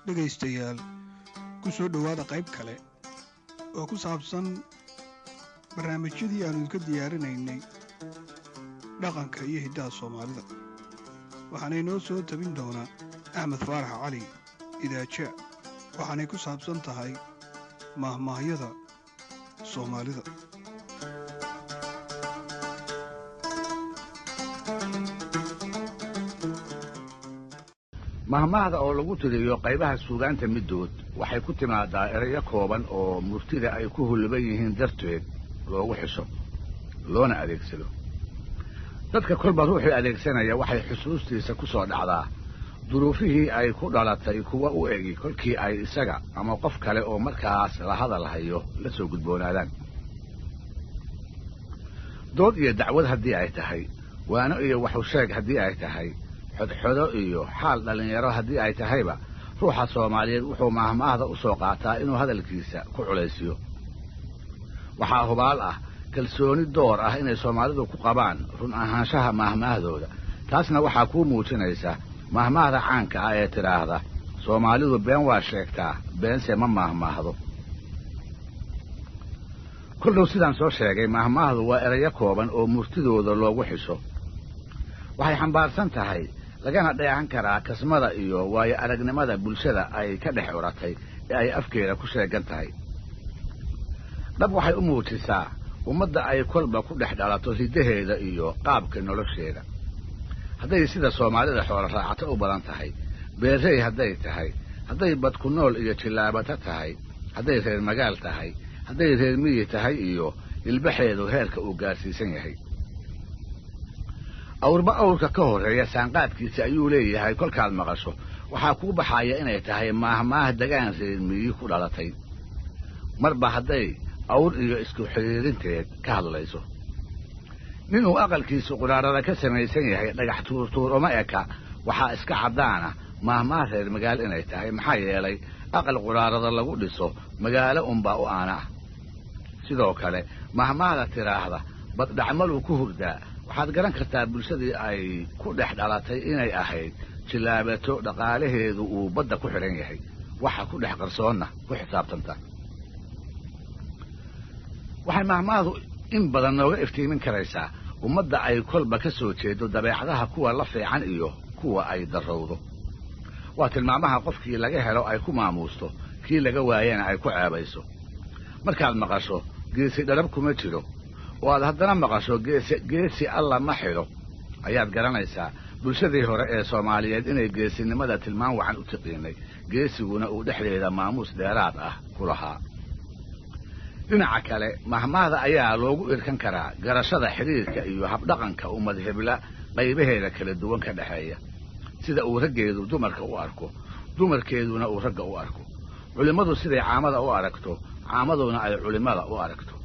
dhegaystayaal ku soo dhowaada qayb kale oo ku saabsan barnaamijyadii aannu idinka diyaarinaynay dhaqanka iyo hiddaha soomaalida waxaana inoo soo tabin doonaa axmed faarax cali idaaja waxaanay ku saabsan tahay maahmaahyada soomaalida. mahmaahda oo lagu tiriyo qaybaha suugaanta middood waxay ku timaadaa erayo kooban oo murtida ay ku hulban yihiin darteed loogu xisho loona adeegsado. dadka kolba ruuxii adeegsanaya waxay xusuustiisa ku soo dhacdaa duruufihii ay ku dhalatay kuwa u egi kolkii ay isaga ama qof kale oo markaas la hadal hayo la soo gudboonaadaan. dood iyo dacwad haddii ay tahay, waano iyo waxusheeg haddii ay tahay, xodxodo iyo xaal dhallinyaro haddii ay tahayba, ruuxa Soomaaliyeed wuxuu mahmaahda u soo qaataa inuu hadalkiisa ku culaysiyo. waxaa hubaal ah kalsooni door ah inay Soomaalidu ku qabaan run ahaanshaha mahmaahdooda. taasna waxaa kuu muujinaysa mahmaahda caanka ah ee tiraahda Soomaalidu been waa sheegtaa, beense ma mahmaahdo. kullu sidaan soo sheegay, mahmaahdu waa erayo kooban oo murtidooda loogu xisho. waxay xambaarsan tahay lagana dheehan karaa kasmada iyo waayo aragnimada bulshada ay ka dhex curatay ee ay afkeeda ku sheegan tahay. dhab waxay u muujisaa ummadda ay kolba ku dhex dhalato hiddaheeda iyo qaabka nolosheeda. hadday sida Soomaalida xoolo raacato u badan tahay, beerrey hadday tahay, hadday bad ku nool iyo jilaabata tahay, hadday reer magaal tahay, hadday reer miyi tahay iyo ilbaxeedu heerka uu gaarsiisan yahay. awrba awrka ka horreeya saanqaadkiisa ayuu leeyahay. kolkaad maqasho waxaa kuu baxaya inay tahay maahmaah degaan reer miyi ku dhalatay, marba hadday awr iyo isku xidhiirinteed ka hadlayso. ninuu aqalkiisu quraarada ka samaysan yahay dhagax tuurtuur uma eka waxaa iska caddaana maahmaah reer magaal inay tahay. maxaa yeelay aqal quraarada lagu dhiso magaalo unbaa u aana ah. sidoo kale mahmaahda tiraahda baddhacmaluu ku hurdaa, waxaad garan kartaa bulshadii ay ku dhex dhalatay inay ahayd jilaabato dhaqaalaheedu uu badda ku xidhan yahay, waxa ku dhex qarsoonna ku xisaabtanta. waxay mahmaahdu in badan nooga iftiimin karaysaa ummadda ay kolba ka soo jeedo dabeecadaha kuwa la fiican iyo kuwa ay darrowdo. waa tilmaamaha qofkii laga helo ay ku maamuusto, kii laga waayana ay ku ceebayso. markaad maqasho geesi dharab kuma jiro oo aad haddana maqasho geesi alla ma xidho, ayaad garanaysaa bulshadii hore ee Soomaaliyeed inay geesinimada tilmaan wacan u tiqiinay, geesiguna uu dhexdeeda maamuus dheeraad ah ku lahaa. dhinaca kale, mahmaahda ayaa loogu irkan karaa garashada xidhiirka iyo habdhaqanka ummad hebla qaybaheeda kala duwan ka dhexeeya, sida uu raggeedu dumarka u arko, dumarkeeduna uu ragga u arko, culimmadu siday caamada u aragto, caamaduna ay culimmada u aragto,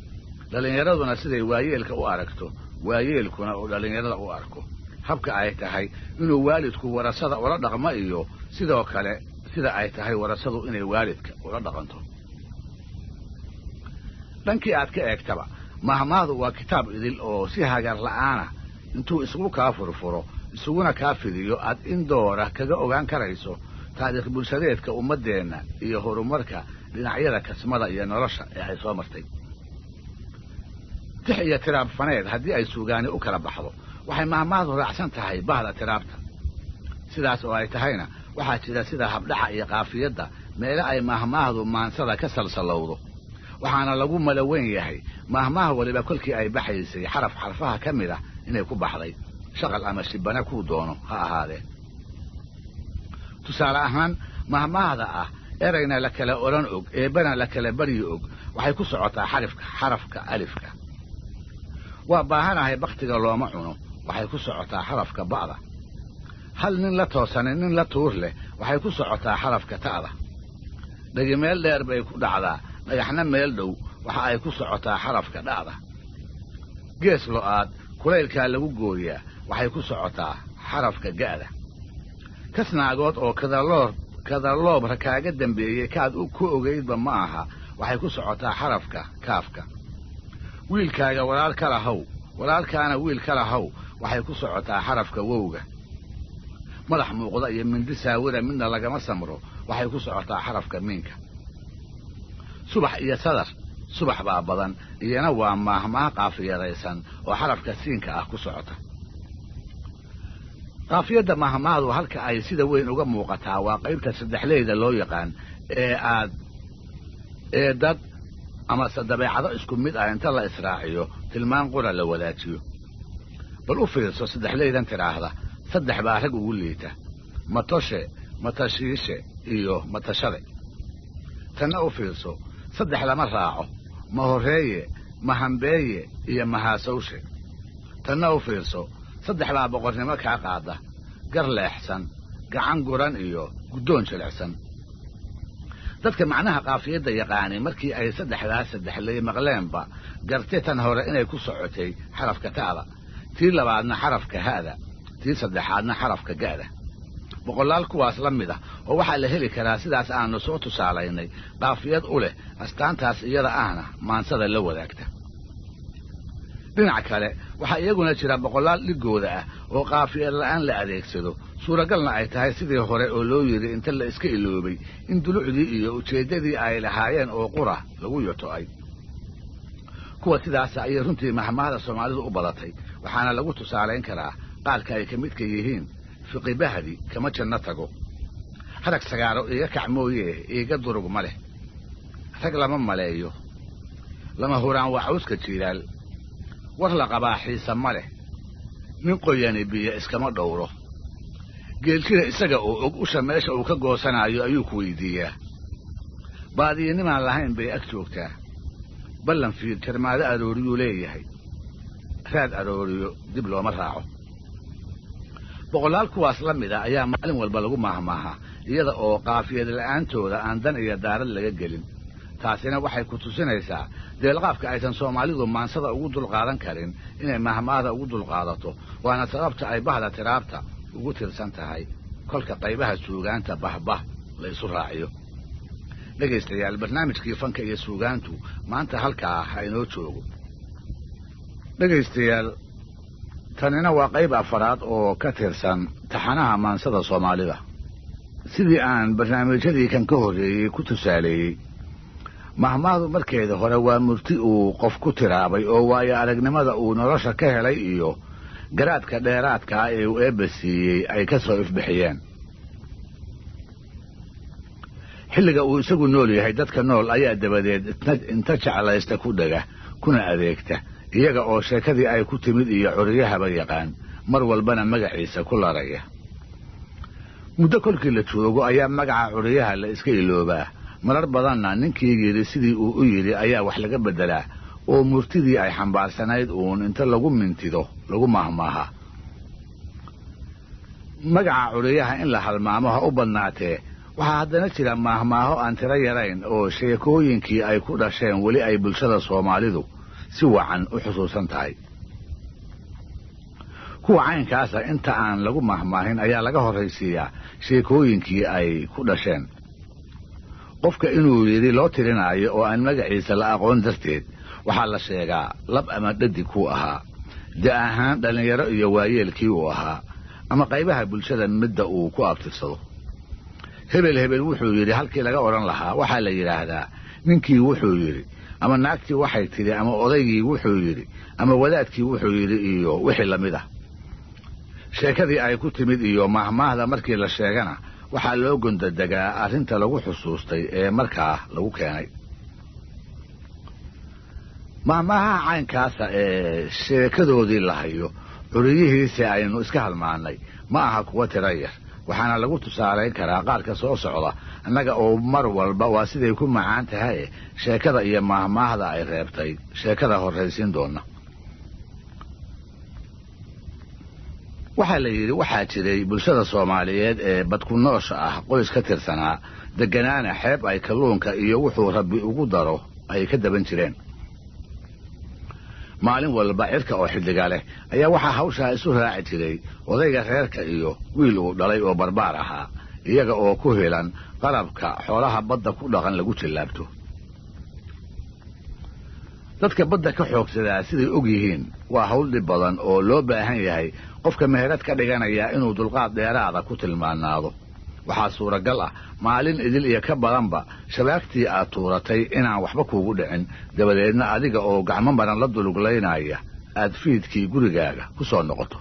dhallinyaraduna siday waayeelka u aragto, waayeelkuna uu dhallinyarada u arko, habka ay tahay inuu waalidku warasada ula dhaqmo iyo sidoo kale sida ay tahay warasadu inay waalidka ula dhaqanto. dhankii aad ka eegtaba, mahmaahdu waa kitaab idil oo si hagar la'aana intuu isugu kaa furfuro isuguna kaa fidiyo aad in doora kaga ogaan karayso taariikh bulshadeedka ummaddeenna iyo horumarka dhinacyada kasmada iyo nolosha ee ay soo martay. tix iyo tiraab faneed haddii ay suugaani u kala baxdo, waxay mahmaahdu raacsan tahay bahda tiraabta. sidaas oo ay tahayna waxaa jira sida habdhaca iyo qaafiyadda meelo ay mahmaahdu maansada ka salsalowdo, waxaana lagu malaweyn yahay mahmaah waliba kolkii ay baxaysay xaraf xarfaha ka mid ah inay ku baxday, shaqal ama shibana kuu doono ha ahaadee. tusaale ahaan, mahmaahda ah erayna la kala odhan og, eebbana la kala baryi og, waxay ku socotaa xarafka alifka. waa baahanahay bakhtiga looma cuno, waxay ku socotaa xarafka ba'da. hal nin la toosanin nin la tuur leh, waxay ku socotaa xarafka ta'da. dhegi meel dheer bay ku dhacdaa, dhagaxna meel dhow, waxa ay ku socotaa xarafka dha'da. gees lo'aad kulaylkaa lagu gooyaa, waxay ku socotaa xarafka ga'da. kasnaagood oo kadaloobra kaaga dambeeyey kaad ku ogaydba ma aha, waxay ku socotaa xarafka kaafka. wiilkaaga walaal kala haw, walaalkaana wiil kala haw, waxay ku socotaa xarafka wowga. madax muuqda iyo mindi saawira midna lagama samro, waxay ku socotaa xarafka miinka subax iyo sadar subax baa badan iyana waa maahmaah qaafiyadaysan oo xarafka siinka ah ku socota qaafiyadda maahmaahdu halka ay sida weyn uga muuqataa waa qaybta saddexleyda loo yaqaan ee dad ama dabeecado isku mid ah inta la israaciyo tilmaan qura la wadaajiyo bal u fiirso saddexleydan tiraahda saddex baa rag ugu liita matoshe matashiishe iyo matashade tanna u fiirso saddex lama raaco ma horreeye ma hambeeye iyo mahaasawshe tanna u fiirso saddex baa boqornimo kaa qaada gar leexsan gacan guran iyo guddoon jilicsan dadka macnaha qaafiyadda yaqaanay markii ay saddexley maqleenba gartay tan hore inay ku socotay xarafka ta'da tii labaadna xarafka ha'da tii saddexaadna xarafka ga'da boqolaal kuwaas la mid ah oo waxaa la heli karaa sidaas aanu soo tusaalaynay qaafiyad u leh astaantaas iyada ahna maansada la wadaagta dhinac kale waxaa iyaguna jira boqolaal dhigooda ah oo qaafiyad la'aan la adeegsado suuragalna ay tahay sidii hore oo loo yidhi inta la iska iloobay in dulucdii iyo ujeeddadii ay lahaayeen oo qura lagu yoto'ay kuwa sidaasa ayay runtii mahmaahda soomaalidu u badatay waxaana lagu tusaalayn karaa qaarka ay ka midka yihiin fiqi bahdi kama janno tago harag sagaaro iiga kac mooyee iiga durug ma leh rag lama maleeyo lama huraan waa cawska jiilaal war la qabaa xiisa ma leh nin qoyani biyo iskama dhowro geelkida isaga oo og usha meesha uu ka goosanaayo ayuu ku weydiiyaa baadiyanimaan lahayn bay ag joogtaa ballan fiid jarmaado arooriyuu leeyahay raad arooriyo dib looma raaco boqolaal kuwaas la mid a ayaa maalin walba lagu maahmaahaa iyada oo qaafiyad la'aantooda aan dan iyo daarad laga gelin taasina waxay ku tusinaysaa deelqaafka aysan soomaalidu maansada ugu dulqaadan karin inay mahmaahda ugu dulqaadato waana sababta ay bahda tiraabta ugu tirsan tahay kolka qaybaha suugaanta bahbah la isu raaciyo dhegaystayaal barnaamijkii fanka iyo suugaantu maanta halkaa ha inoo joogo dhegaystayaal tanina waa qayb afaraad oo ka tirsan taxanaha maansada soomaalida sidii aan barnaamijyadii kan ka horreeyey ku tusaaleeyey mahmaahdu markeeda hore waa murti uu qof ku tiraabay oo waayo aragnimada uu nolosha ka helay iyo garaadka dheeraadka ah ee uu eebba siiyey ay ka soo ifbixiyeen xilliga uu isagu nool yahay dadka nool ayaa dabadeed inta jeclaysta ku dhega kuna adeegta iyaga oo sheekadii ay ku timid iyo curiyahaba yaqaan mar walbana magaciisa ku laraya muddo kolkii la joogo ayaa magaca curiyaha la iska iloobaa marar badanna ninkii yidhi sidii uu u yidhi ayaa wax laga beddelaa oo murtidii ay xambaarsanayd uun inta lagu mintido lagu maahmaaha magaca curiyaha in la halmaamo ha u badnaatee waxaa haddana jira maahmaaho aan tiro yarayn oo sheekooyinkii ay ku dhasheen weli ay bulshada soomaalidu si wacan u xusuusan tahay kuwa caynkaasa inta aan lagu mahmaahin ayaa laga horraysiiyaa sheekooyinkii ay ku dhasheen qofka inuu yidhi loo tirinaayo oo aan magaciisa la aqoon darteed waxaa la sheegaa lab ama dhadig kuu ahaa da ahaan dhallinyaro iyo waayeelkii uu ahaa ama qaybaha bulshada midda uu ku abtirsado hebel wuxuu yidhi halkii laga odhan lahaa waxaa la yidhaahdaa ninkii wuxuu yidhi ama naagtii waxay tidhi ama odaygii wuxuu yidhi ama wadaadkii wuxuu yidhi iyo wixii la mid ah sheekadii ay ku timid iyo mahmaahda markii la sheegana waxaa loo gondadegaa arrinta lagu xusuustay ee markaa lagu keenay mahmaahaha caynkaasa ee sheekadoodii la hayo curiyihiisi aynu iska halmaannay ma aha kuwa tira yar waxaana lagu tusaalayn karaa qaarka soo socda annaga oo mar walba waa siday ku macaan tahay sheekada iyo mahmaahda ay reebtay sheekada horraysiin doona waxaa la yidhi waxaa jiray bulshada soomaaliyeed ee badku noosha ah qoys ka tirsanaa degganaana xeeb ay kalluunka iyo wuxuu rabbi ugu daro ay ka daban jireen maalin walba cirka oo xiddiga leh ayaa waxaa hawshaa isu raaci jiray odayga reerka iyo wiil uu dhalay oo barbaar ahaa iyaga oo ku helan qalabka xoolaha badda ku dhaqan lagu jallaabto dadka badda ka xoogsadaa siday og yihiin waa hawl dhib badan oo loo baahan yahay qofka meherad ka dhiganaya inuu dulqaad dheeraada ku tilmaanaado waxaa suuragal ah maalin idil iyo ka badanba shabaagtii aad tuuratay inaan waxba kuugu dhicin dabadeedna adiga oo gacmo maran la duluglaynaya aad fiidkii gurigaaga ku soo noqoto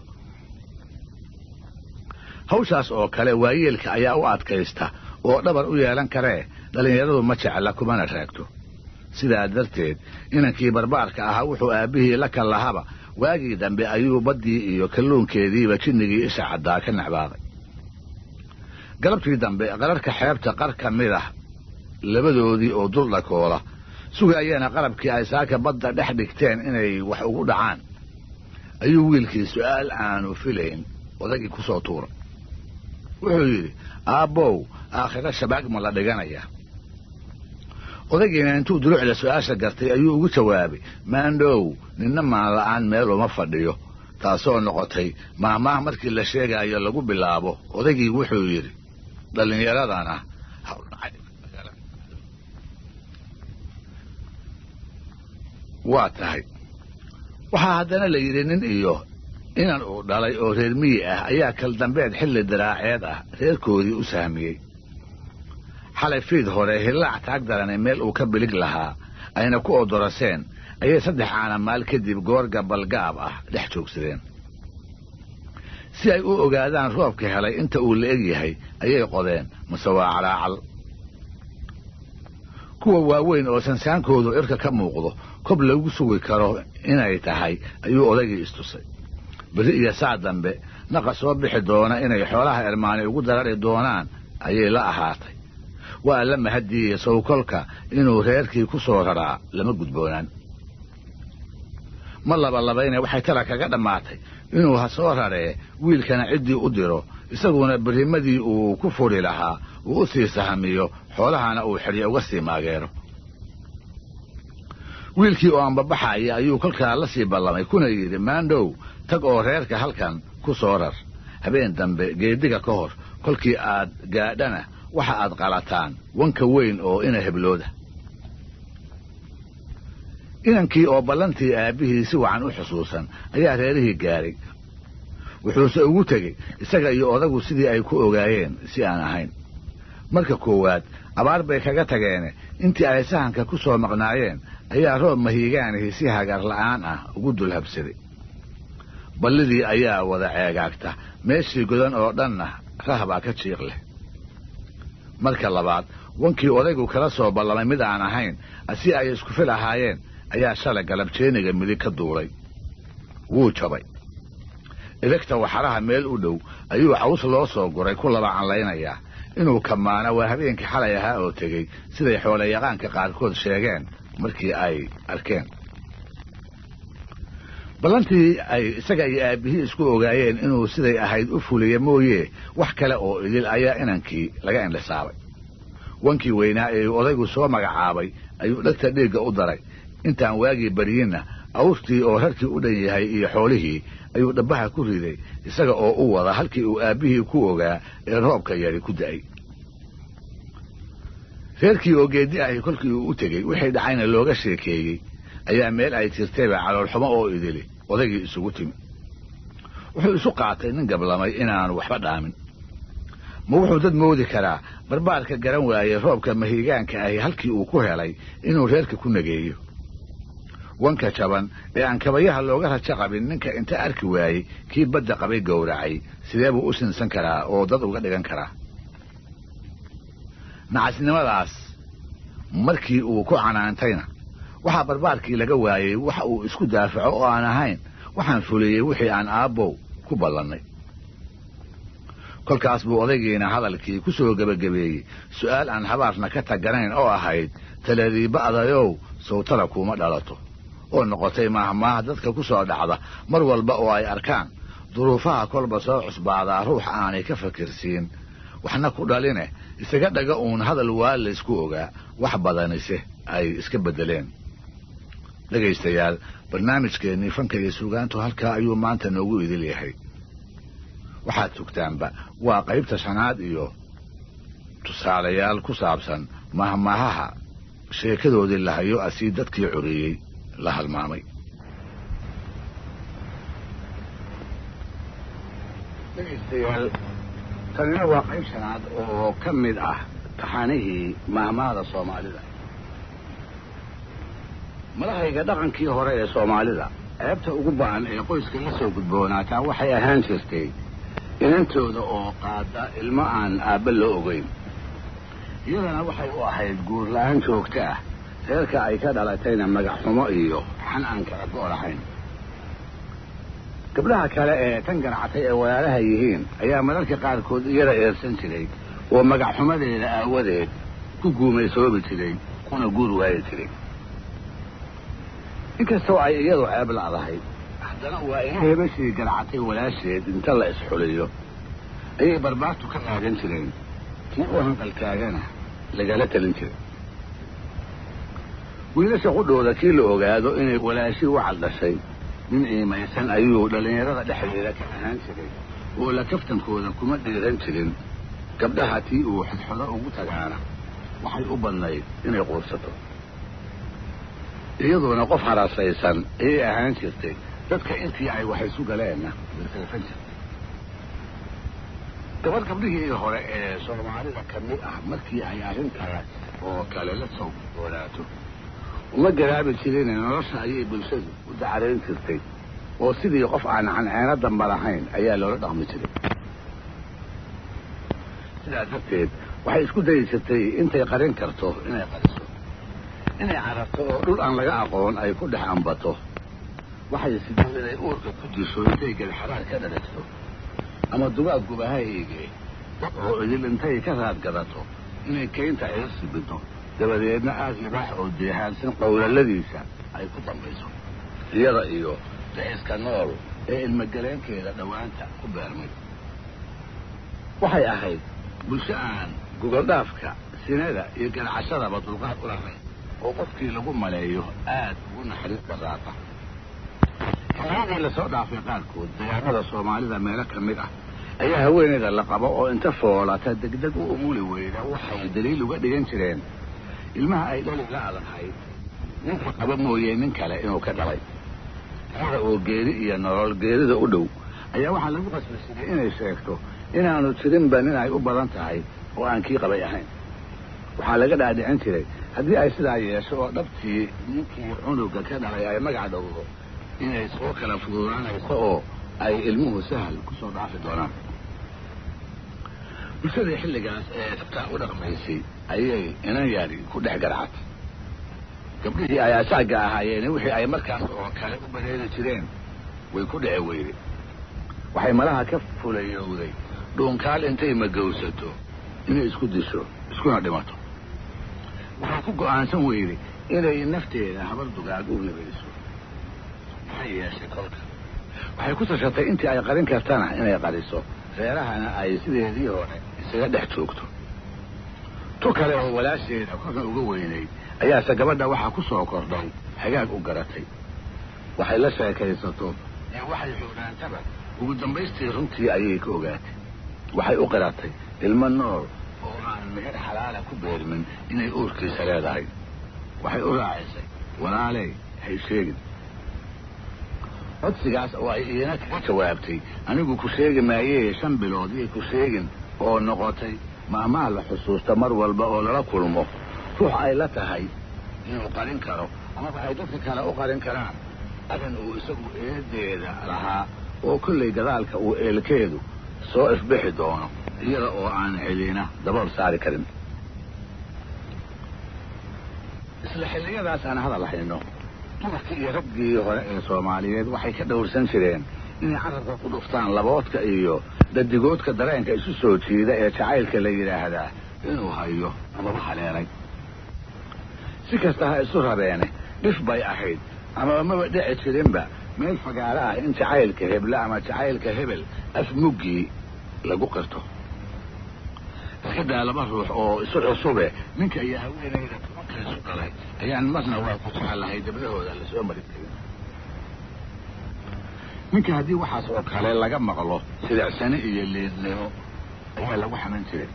hawshaas oo kale waayeelka ayaa u adkaysta oo dhabar u yeelan karee dhallinyaradu ma jecla kumana raagto sidaa darteed inankii barbaarka ahaa wuxuu aabbihii la kal lahaba waagii dambe ayuu baddii iyo kalluunkeediiba jinnigii isha caddaa ka nacbaaday galabtii dambe qararka xeebta qar ka mid ah labadoodii oo duldhakoola sugayana qalabkii ay saaka badda dhex dhigteen inay wax ugu dhacaan ayuu wiilkii su'aal aanu filayn odagii ku soo tuuray wuxuu yidhi aabbow aakhiro shabaag ma la dhiganaya odagiina intuu dulucda su'aasha gartay ayuu ugu jawaabay maandhow ninna maan la'aan meel uma fadhiyo taasoo noqotay maahmaah markii la sheegaayo lagu bilaabo odagii wuxuu yidhi dhallinyaradana waa tahay waxaa haddana la yidhi nin iyo inan uu dhalay oo reer miyi ah ayaa kaldambeed xilli diraaceed ah reerkoodii u sahmiyey xalay fiid hore hillaac taag darane meel uu ka bilig lahaa ayna ku odoraseen ayay 3 caanamaal kadib goor gabalgaab ah dhex joogsadeen si ay u ogaadaan roobka helay inta uu la eg yahay ayay qodeen mase waa calaacal kuwa waaweyn oo sansaankoodu irka ka muuqdo kob lagu sugi karo inay tahay ayuu odagii istusay bari iyo saa dambe naqa soo bixi doona inay xoolaha irmaani ugu darari doonaan ayay la ahaatay waa la mahadiyey sawkolka inuu reerkii ku soo raraa lama gudboonaan ma labayna waxay tala kaga dhamaatay inuu ha soo raree wiilkana ciddii u diro isaguna barimadii uu ku furi lahaa uu u sii sahamiyo xoolahana uu xidhiyo uga sii maageero wiilkii oo aanbabaxaya ayuu kolkaa la sii ballamay kuna yidhi maandhow tag oo reerka halkan ku soo rar habeen dambe geediga ka hor kolkii aad gaadhana waxa aad qalataan wanka weyn oo ina heblooda inankii oo ballantii aabbihii si wacan u xusuusan ayaa reerihii gaaray wuxuuse ugu tegey isaga iyo odagu sidii ay ku ogaayeen si aan ahayn marka koowaad abaar bay kaga tageene intii ay sahanka ku soo maqnaayeen ayaa roob mahiigaanihii si hagar la'aan ah ugu dulhabsaday ballidii ayaa wada ceegaagta meeshii godan oo dhanna rahbaa ka jiiq leh marka labaad wankii odaygu kala soo ballamay mid aan ahayn si ay isku fil ahaayeen ayaa shalay galabjeeniga midig ka duulay wuu jabay elegta waxaraha meel u dhow ayuu caws loo soo guray ku laba canlaynayaa inuu kamaana waa habeenkii xalay ahaa oo tegey siday xoolayaqaanka qaarkood sheegeen markii ay arkeen ballantii ay isaga iyo aabbihii isku ogaayeen inuu siday ahayd u fuliya mooye wax kale oo idil ayaa inankii laga indhisaabay wankii weynaa ee odaygu soo magacaabay ayuu dhegta dhiigga u daray intaan waagii baryinna awrtii oo rarkii u dhan yahay iyo xoolihii ayuu dhabbaha ku riday isaga oo u wada halkii uu aabbihii ku ogaa ee roobka yari ku da'ay reerkii oo geedi ahi kolkii uu u tegey wixii dhacayna looga sheekeeyey ayaa meel ay jirtayba caloolxumo oo idili odaygii isugu timi wuxuu isu qaatay nin gablamay inaanu waxba dhaamin ma wuxuu dad moodi karaa barbaarka garan waayey roobka mahiigaanka ahi halkii uu ku helay inuu reerka ku nageeyo wanka jaban ee aan kabayaha looga rajo qabin ninka inta arki waayey kii badda qabay gowracay sidee buu u sinsan karaa oo dad uga dhigan karaa nacasnimadaas markii uu ku canaantayna waxaa barbaarkii laga waayey waxa uu isku daafaco oo aan ahayn waxaan fuliyey wixii aan aabbow ku ballannay kolkaas buu odaygiina hadalkii ku soo gebagabeeyey su'aal aan habaarna ka taganayn oo ahayd taladii ba'dayow sawtala kuuma dhalato oo noqotay maahmaaha dadka ku soo dhacda mar walba oo ay arkaan duruufaha kolba soo cusbaadaa ruux aanay ka fakirsiin waxna ku dhaline isaga dhaga uun hadal waa laysku ogaa wax badanise ay iska beddeleen dhegaystayaal barnaamijkeennii fanka iyo suugaantu halkaa ayuu maanta noogu idil yahay waxaad sugtaanba waa qaybta 5aad iyo tusaalayaal ku saabsan mahmaahaha sheekadoodii la hayo asii dadkii curiyey la halmaamay dhegaystayaal tanina waa qayb shanaad oo ka mid ah taxanihii maahmaahda soomaalida. madahayga dhaqankii hore ee soomaalida ceebta ugu ba'an ee qoyska la soo gudboonaataa waxay ahaan jirtay inantooda oo qaada ilmo aan aabba loo ogeyn. iyadana waxay u ahayd guur la'aan joogto ah, reerka ay ka dhalatayna magac xumo iyo xan aan kala go' lahayn. gabdhaha kale ee tan ganacatay ee walaalaha yihiin ayaa mararka qaarkood iyada eersan jiray oo magac xumadeeda aawadeed ku guumaysoobi jiray kuna guur waayi jiray. inkastoo ay iyadu ceeb la'dahay, haddana waa ina hebashii ganacatay walaasheed inta la isxuliyo ayay barbaartu ka qaadan jireen, kii u hanqalkaagana lagala talin jiray. wiilasha qudhooda kii la ogaado inay walaashii u caddashay nin ciimaysan ayuu dhallinyarada dhexdeeda ka ahaan jiray oo la kaftankooda kuma dhiiran jirin. gabdhaha tii uu xodxodo ugu tagaana waxay u badnayd inay quursato. iyadoona qof haraasaysan ayay ahaan jirtay, dadka intii ay wax isu galeenna dirtirfan jirtay. gabadh gabdhihii hore ee soomaalida ka mid ah markii ay arrintaas oo kale la soo gudboonaato uma garaabi jirin, nolosha ayay bulshadu u dacarayn jirtay oo sidii qof aan canceeno damba lahayn ayaa loola dhaqmi jiray. sidaa darteed waxay isku dayi jirtay intay qarin karto inay qariso, inay cararto oo dhul aan laga aqoon ay ku dhex ambato. waxay sidoo inay uurka ku disho intay gelxaraar ka dhalisto ama dugaag gubahayge oo idil intay ka raadgadato inay keynta cirsi bido, dabadeedna aad libaax oo deehaansan qowlaladiisa ay ku dambayso, iyada iyo daciska nool ee ilmagaleenkeeda dhowaanta ku beermay. waxay ahayd bulsho aan gogoldhaafka, sinada iyo ganacashadaba dulqaad u lahayn, oo qofkii lagu maleeyo aad ugu naxariis baraata. xilladii lasoo dhaafay qaarkood deegaanada soomaalida meelo ka mid ah ayaa haweeneyda la qabo oo inta foolata degdeg u umuli weyda waxay daliil uga dhigan jireen ilmaha ay dhali la'dahay ninka qaba mooyee nin kale inuu ka dhalay. hada oo geeri iyo nolol geerida u dhow ayaa waxaa lagu qasbasiiyey inay sheegto inaanu jirinba nin ay u badan tahay oo aan kii qabay ahayn. waxaa laga dhaadhicin jiray haddii ay sidaa yeesho oo dhabtii ninkii cunuga ka dhalay ay magac dhowdo inay soo kala fududaanayso oo ay ilmuhu sahal ku soo dhaafi doonaan. bulshadii xilligaas ee dhabtaa u dhaqmaysay ayay inan yaari ku dhex garacatay. gabdhihii ayaa saagga ahaayeen wixii ay markaas oo kale u bareeri jireen way ku dhici weyday. waxay malaha ka fulayowday dhuunkaal intay magowsato inay isku disho iskuna dhimato. waxaa ku go'aansan weyday inay nafteeda habar dugaag u hibayso. maxay yeeshay kolka? waxay ku tashatay intii ay qarin kartana inay qariso, reerahana ay sideedii hore isaga dhex joogto. tu kale oo walaasheeda korna uga weynayd ayaase gabadha waxaa ku soo kordhay hagaag u garatay. waxay la sheekaysato ee waxay xoogaantaba ugu dambaystii runtii ayay ka ogaatay. waxay u qiratay ilmo nool oo aan meher xalaala ku beermin inay uurkiisa leedahay. waxay u raacisay walaaley hay sheegin. codsigaas oo ay iina kaga jawaabtay anigu ku sheegi maayee 5 bilood iyo ku sheegin oo noqotay maamaha la xusuusta mar walba oo lala kulmo ruux ay la tahay inuu qarin karo amaba ay dadka kale u qarin karaan adan uu isagu eedeeda lahaa oo kollay gadaalka uu eelkeedu soo ifbixi doono iyada oo aan celina dabool saari karin. isla xilliyadaas aan hadal hayno dumarkii iyo raggii hore ee soomaaliyeed waxay ka dhowrsan jireen inay carabka ku dhuftaan laboodka iyo dadigoodka dareenka isu soo jiida ee jacaylka la yidhaahdaa inuu hayo amaba haleelay. si kasta ha isu rabeene dhif bay ahayd amaba maba dhici jirinba meel fagaaro ah in jacaylka hebla ama jacaylka hebel afmuggii lagu qirto. iskadaa laba ruux oo isu cusube ninka iyo haweenayda tobanka isu dhalay ayaan marna waa ku jecelahay dabdahooda la soo marin karin. ninka haddii waxaas oo kale laga maqlo sidacsane iyo leednimo ayaa lagu xaman jiray.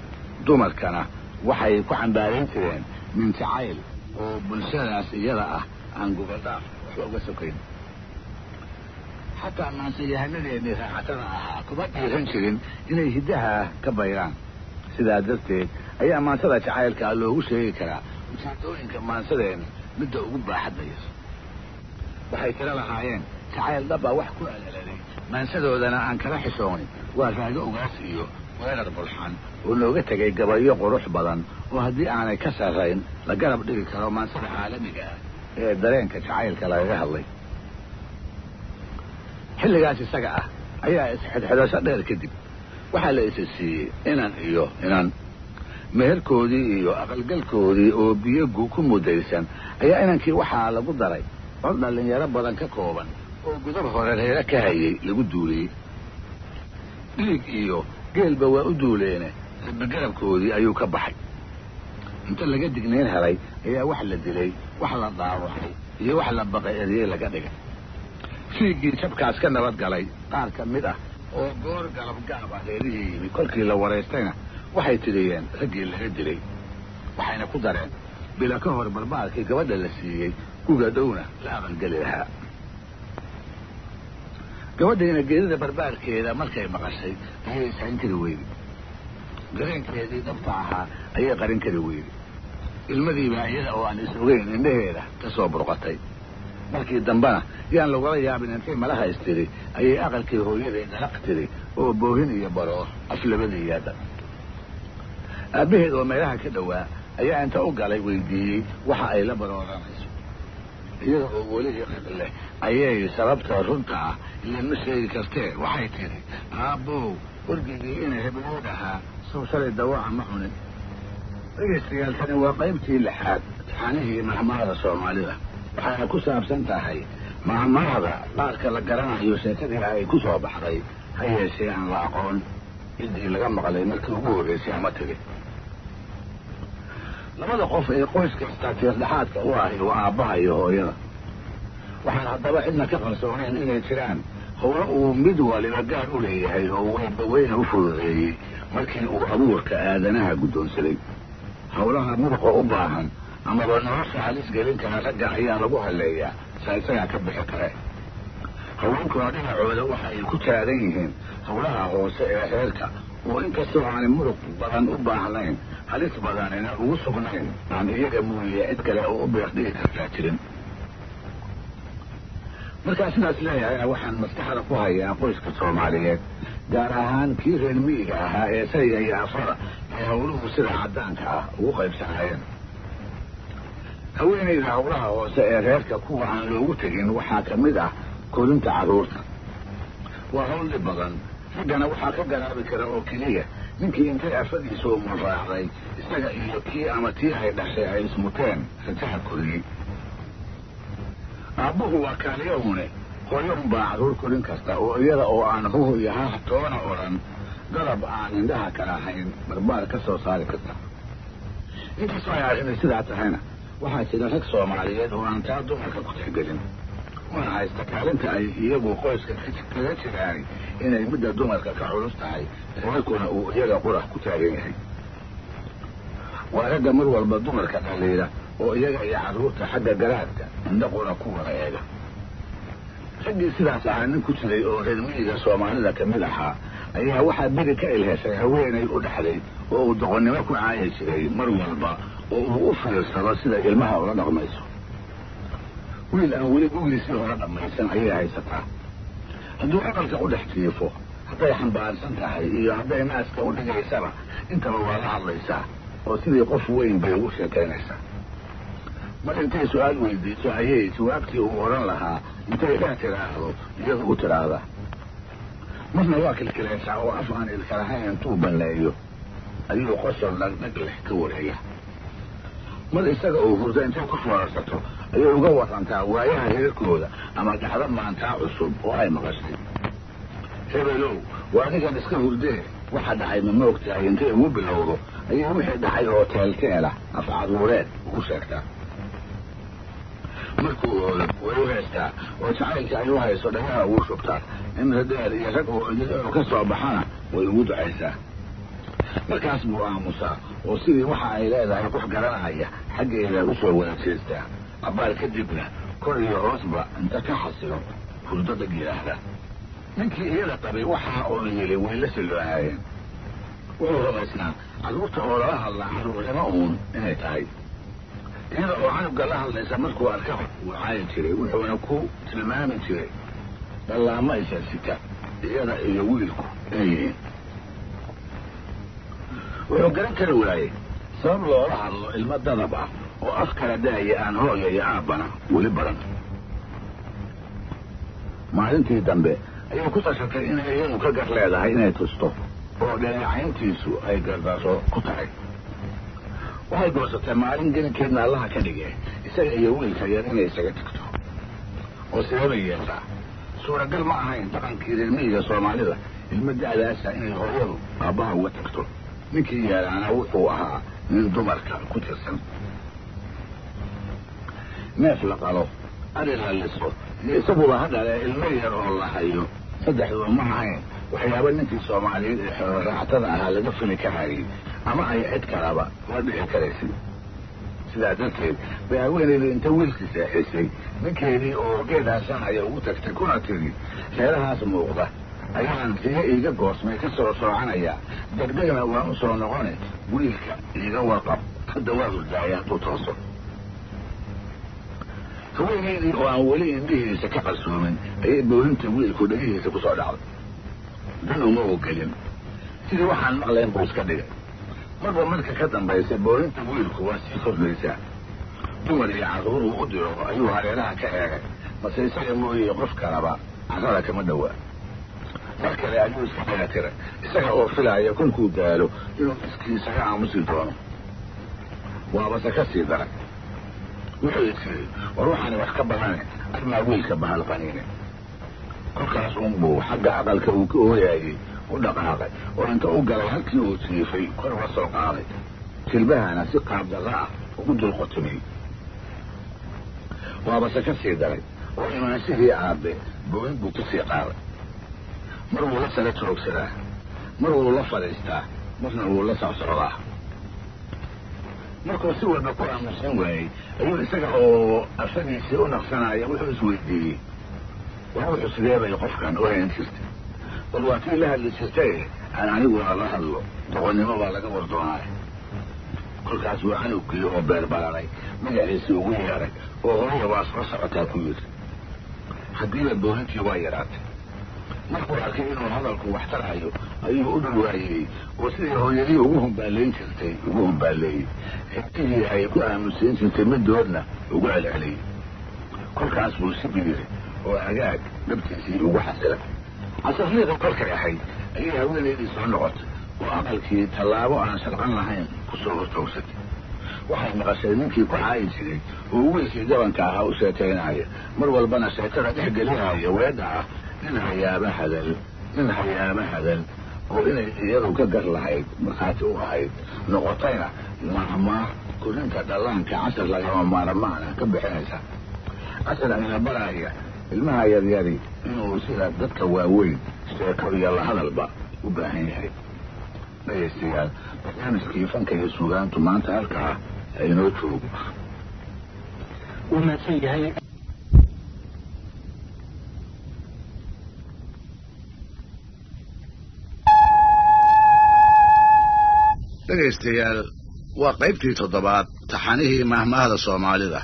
dumarkana waxay ku cambaarayn jireen min jacayl oo bulshadaas iyada ah aan gogoldhaaf waxba uga sokayn. xataa maansiyahanadeenii raacatada ahaa kuma dhiiran jirin inay hiddaha ka bayraan sidaa darteed ayaa maansada jacaylka loogu sheegi karaa ujeedooyinka maansadeena midda ugu baaxadda yar waxay kala lahaayeen jacayl dhaba wax ku alaladay maansadoodana aan kala xishoonin waa raago ugaas iyo weerar bulxan oo looga tegay gabayo qurux badan oo haddii aanay ka sarrayn la garab dhigi karo maansada caalamiga ah ee dareenka jacaylka lagaga hadlay xilligaas isaga ah ayaa isxidxidasho dheer kadib waxaa la isa siiyey inan meherkoodii iyo aqalgalkoodii oo biyogu ku mudaysan ayaa inankii waxaa lagu daray cod dhallinyaro badan ka kooban oo gudab hore reere ka hayay lagu duuliyey dhiig iyo geelba waa u duuleene rabbigarabkoodii ayuu ka baxay inta laga dignayn helay ayaa wax la dilay wax la dhaawacay iyo wax la baqay eryey laga dhigay fiiggii jabkaas ka nabad galay qaar ka mid ah oo goor galabgaab ah reerihii yimi kolkii la waraystayna waxay tiriyeen raggii laga dilay waxayna ku dareen bila ka hor barbaarkii gabadha la siiyey kuga dhowna la aqalgeli lahaa gabadhiina geedida barbaarkeeda markay maqashay ayay ishayn kari weyday dareenkeedii dhabta ahaa ayay qarin kari weyday ilmadiibaa iyada oo aan is ogeyn indhaheeda ka soo burqatay markii dambena yaan lagula yaabin intay malaha istiri ayay aqalkii hooyaday dalaq tiri oo boohin iyo baroor aflabadii yaadha aabbaheed oo meelaha ka dhowaa ayaa inta u galay weydiiyey waxa ay la barooranayso iyada oo welihii qib leh ayay sababta runta ah ilama sheegi kartee waxay tidhi aabbow orgigii inay heblood ahaa soo shalay dawaaca ma cunin dhegaystayaal tani waa qaybtii lixaad taxanihii mahmaada soomaalida waxayna ku saabsan tahay mahmaada qaarka la garanayo sheekadii ay ku soo baxday ha yeeshee aan la aqoon ciddii laga maqlay markii ugu horraysay ama tegey labada qof ee qoys kasta tiirdhexaadka u ahi waa aabbaha iyo hooyada waxaan haddaba cidna ka qarsoonayn inay jiraan howlo uu mid waliba gaar u leeyahay oo weynbaweyna u fududeeyey markii uu abuurka aadanaha guddoonsaday howlaha muruqa u baahan amaba nolosha halis gelin kara ragga ayaa lagu halleeyaa saa isagaa ka bixi kare haweenkuna dhinacooda waxa ay ku taagan yihiin howlaha hoose ee reerka oo inkastoo aanay muruq badan u baahnayn halis badanina ugu sugnayn aan iyaga mooye cid kale oo u beerdhigi kartaa jirin markaa sidaas leeyahay waxaan maskaxda ku hayaa qoyska soomaaliyeed gaar ahaan kii reer miyiga ahaa ee sayga iyo afada ay howluhu sida caddaanka ah ugu qaybsanayeen haweenayda howlaha hoose ee reerka kuwa aan loogu tegin waxaa ka mid ah korinta carruurta waa hawl dhib badan raggana waxaa ka garaabi kara oo keliya ninkii intay afadiisa u muraacday isaga iyo kii ama tii ay dhashay ay ismuteen rajaha koriyey aabbuhu waa kaaliyahune hooyo unbaa carruur korin kasta oo iyada oo aan huhu iyo haah toona odhan garab aan indhaha kala ahayn barbaar ka soo saari karta inkastoo ay arrinay sidaa tahayna waxaa jira rag soomaaliyeed oo aan taa dumarka ku tixgelin waana haysta kaalinta ay iyagu qoyska kaga jiraani inay midda dumarka ka culus tahay reerkuna uu iyaga qurax ku taagan yahay waa ragga mar walba dumarka dhaliila oo iyaga iyo carruurta xagga garaadka indhaquna ku wada eega raggii sidaas ahaa nin ku jiray oo reer miyiga soomaalida ka mid ahaa ayaa waxaa beri ka ilheshay haweenay u dhexday oo uu doqonnimo ku caayi jiray mar walba oo uu u fiirsado sida ilmaha ula dhaqmayso wiil aan weli gugriisii hore dhammaysan ayay haysataa hadduu aqalka u dhex jiifo hadday xambaarsan tahay iyo hadday naaska u dhigaysaba intaba waa la hadlaysaa oo sidii qof weyn bay ugu sheekaynaysaa mar intay su-aal weydiiso ayay jawaabtii uu odhan lahaa intay dhex tiraahdo iyadu u tidhaahda marna waa kilkilaysaa oo af aan ilkalahayn intuu banneeyo ayuu qosol dhagdhag leh ka wareeya mar isaga uu hurdo intay ku foorarsato ayay uga warantaa waayaha reerkooda ama dhacdo maantaa cusub oo ay maqashay hebelow waa anigan iska hurdee waxa dhacay ma moogtahay intay ugu bilowdo ayay wixii dhacay oo teelteela af carruureed ugu sheegtaa markuu oodo way u heestaa oo jacaylka ay u hayso dhagaha ugu shubtaa in radeer iyo rag oo ka soo baxana way ugu ducaysaa markaas buu aamusaa oo sidii waxa ay leedahay qof garanaya xaggeeda u soo wada jeestaa abbaal kadibna kor iyo hoosba inta ka xasilo furdada yidhaahda ninkii iyada qabay waxaa oo yili way la siloonaayeen wuxuu rumaysnaa carruurta oo lala hadlaa carruurnimo uun inay tahay iyada oo canugga la hadlaysa markuu arkaba wuu caayi jiray wuxuuna ku tilmaami jiray dhallaamo isaasita iyada iyo wiilku inay yihiin wuxuu garan kari waayey sabab loola hadlo ilmo dadab ah oo af kala daaya aan hooya iyo aabbana weli baran maalintii dambe ayuu ku tashatay inay iyadu ka gar leedahay inay tusto oo dhaleecayntiisu ay gardarro ku tahay waxay goosatay maalin gelinkeedna allaha ka dhige isaga iyo wiilka yar inay isaga tagto oo sidabay yeeltaa suuragal ma ahayn dhaqankii reer miyiga soomaalida ilmo da'daasa inay hooyadu aabbaha uga tagto ninkii yaalaana wuxuu ahaa nin dumarka ku tirsan neef la qalo ari la liso iyo isaguba hadhale ilmo yar oo la hayo saddexduba ma ahayn waxyaaba ninkii soomaaliyeed ee xooloraacatada ahaa laga fili karayay ama ay cid kalaba la dhici karaysid sidaa darteed bay haweenaydu inta wiilkii seexisay ninkeedii oo geed hasanaya ugu tagtay kuna tiri reerahaas muuqda ayaan riyo iiga goosmay ka soo soocanayaa degdegna waan u soo noqone wiilka iiga warqab hadda waa hurdaaya hadduu tooso haweenaydii oo aan weli indhihiisa ka qarsoomin ayay boorinta wiilku dhegihiisa ku soo dhacday dan uma ogelin sidii waxaan maqlayn buu iska dhigay marba marka ka dambaysa boorinta wiilku waa sii kordhaysaa dumar iyo carruur uu u diro ayuu hareeraha ka eegay mase isaga mooyey qof kalaba carrada kama dhowaa mar kale ayuu iska dheelatiray isaga oo filaaya kolkuu daalo inuu iskiisaga aamusi doono waabase ka sii daray wuxuu isiri war waxaani wax ka badane arrimaa wiilka bahal qaniine kolkaas unbuu xagga aqalka uu ka ooyaayey u dhaqaaqay oo inta u galay halkii uu jiifay kor uga soo qaaday jilbahana si qaabdarra ah ugu dulqotumiyey waabase ka sii daray oo imaanshihii aabbe booyin buu ku sii qaaday mar wuu la sala joogsadaa mar wuu la fadhiistaa marna wuu la socsocdaa markuu si walba ku aamusan waayey ayuu isaga oo asagiisii u naqsanaya wuxuu isweydiiyey war wuxuu sideebay qofkan u hayn jirtay bal waa tii la hadli jirtay aan aniguna la hadlo doqonnimo baa laga war doonaayo kolkaas waa canugkii oo beerbaranay magaciisii ugu yeeray oo hooya waa soo socotaa ku yidhi haddiiba boorintii waa yaraatay markuu arkay inuu hadalku wax tarayo ayuu u dhulwaayey oo sidii hooyadii ugu humbaalayn jirtay ugu humbaaleeyey xigtihii ay ku aamusayn jirtay midoodna ugu celceliyey kolkaas buu si biiri oo agaag dhabtiisii ugu xasilay casarniida kolkay ahayd ayay haweenaydii soo noqotay oo aqalkii tallaabo aan sharqan lahayn ku soo hortoogsatay waxay maqashay ninkii ku caayi jiray oo wiilkii gabanka ahaa u sheekaynaya mar walbana sheekada dhex gelinaya weedha ah nin hayaaba hadal oo inay iyadu ka gar lahayd markhaati u ahayd noqotayna mahmaa korinta dhallaanka casar lagama maarmaana ka bixinaysa casar ayna baraya ilmaha yaryari inuu sida dadka waaweyn sheeko iyo la hadalba u baahan yahay dhegaystayaal barnaamijkii fanka iyo suugaantu maanta halkaa aynoo joogo wuu mahadsan yahay dhegaystayaal waa qaybtii 7 taxanihii mahmaahda soomaalida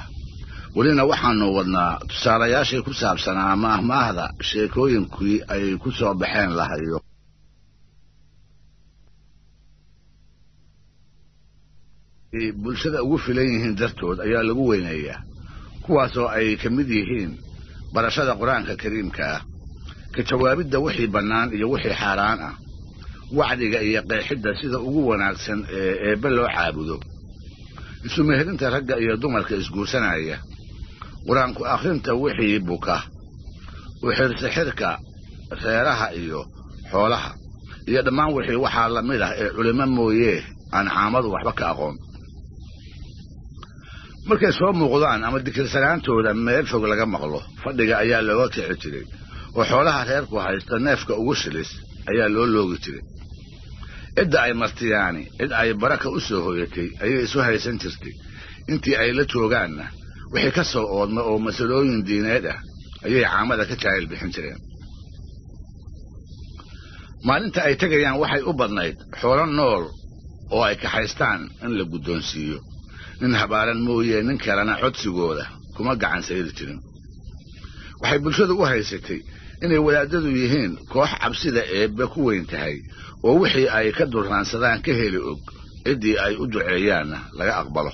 welina waxaanu wadnaa tusaalayaashii ku saabsanaa mahmaahda sheekooyinkii ay ku soo baxeen lahayo bulshada ugu filan yihiin dartood ayaa lagu weyneeyaa kuwaasoo ay ka mid yihiin barashada qur-aanka kariimka ah ka jawaabidda wixii bannaan iyo wixii xaaraan ah wacdiga iyo qeexidda sida ugu wanaagsan ee eebbe loo caabudo isu mehelinta ragga iyo dumarka isguursanaya qur-aanku akhrinta wixii buka u xirsixirka reeraha iyo xoolaha iyo dhammaan wixii waxaa la mid ah ee culimo mooyee aan caamadu waxba ka aqoon markay soo muuqdaan ama dikirsanaantooda meel fog laga maqlo fadhiga ayaa looga kici jiray oo xoolaha reerku haysta neefka ugu shilis ayaa loo loogi jiray cidda ay martiyaani cid ay baraka u soo hooyatay ayay isu haysan jirtay intii ay la joogaanna wixii ka soo oodma oo masalooyin diineed ah ayay caamada ka jaahil bixin jireen. maalinta ay tegayaan waxay u badnayd xoolo nool oo ay kaxaystaan in la guddoonsiiyo, nin habaaran mooyee nin kalena codsigooda kuma gacan sayri jirin. waxay bulshadu u haysatay inay wadaadadu yihiin koox cabsida eebbe ku weyn tahay oo wixii ay ka durraansadaan ka heli og ciddii ay u duceeyaanna laga aqbalo.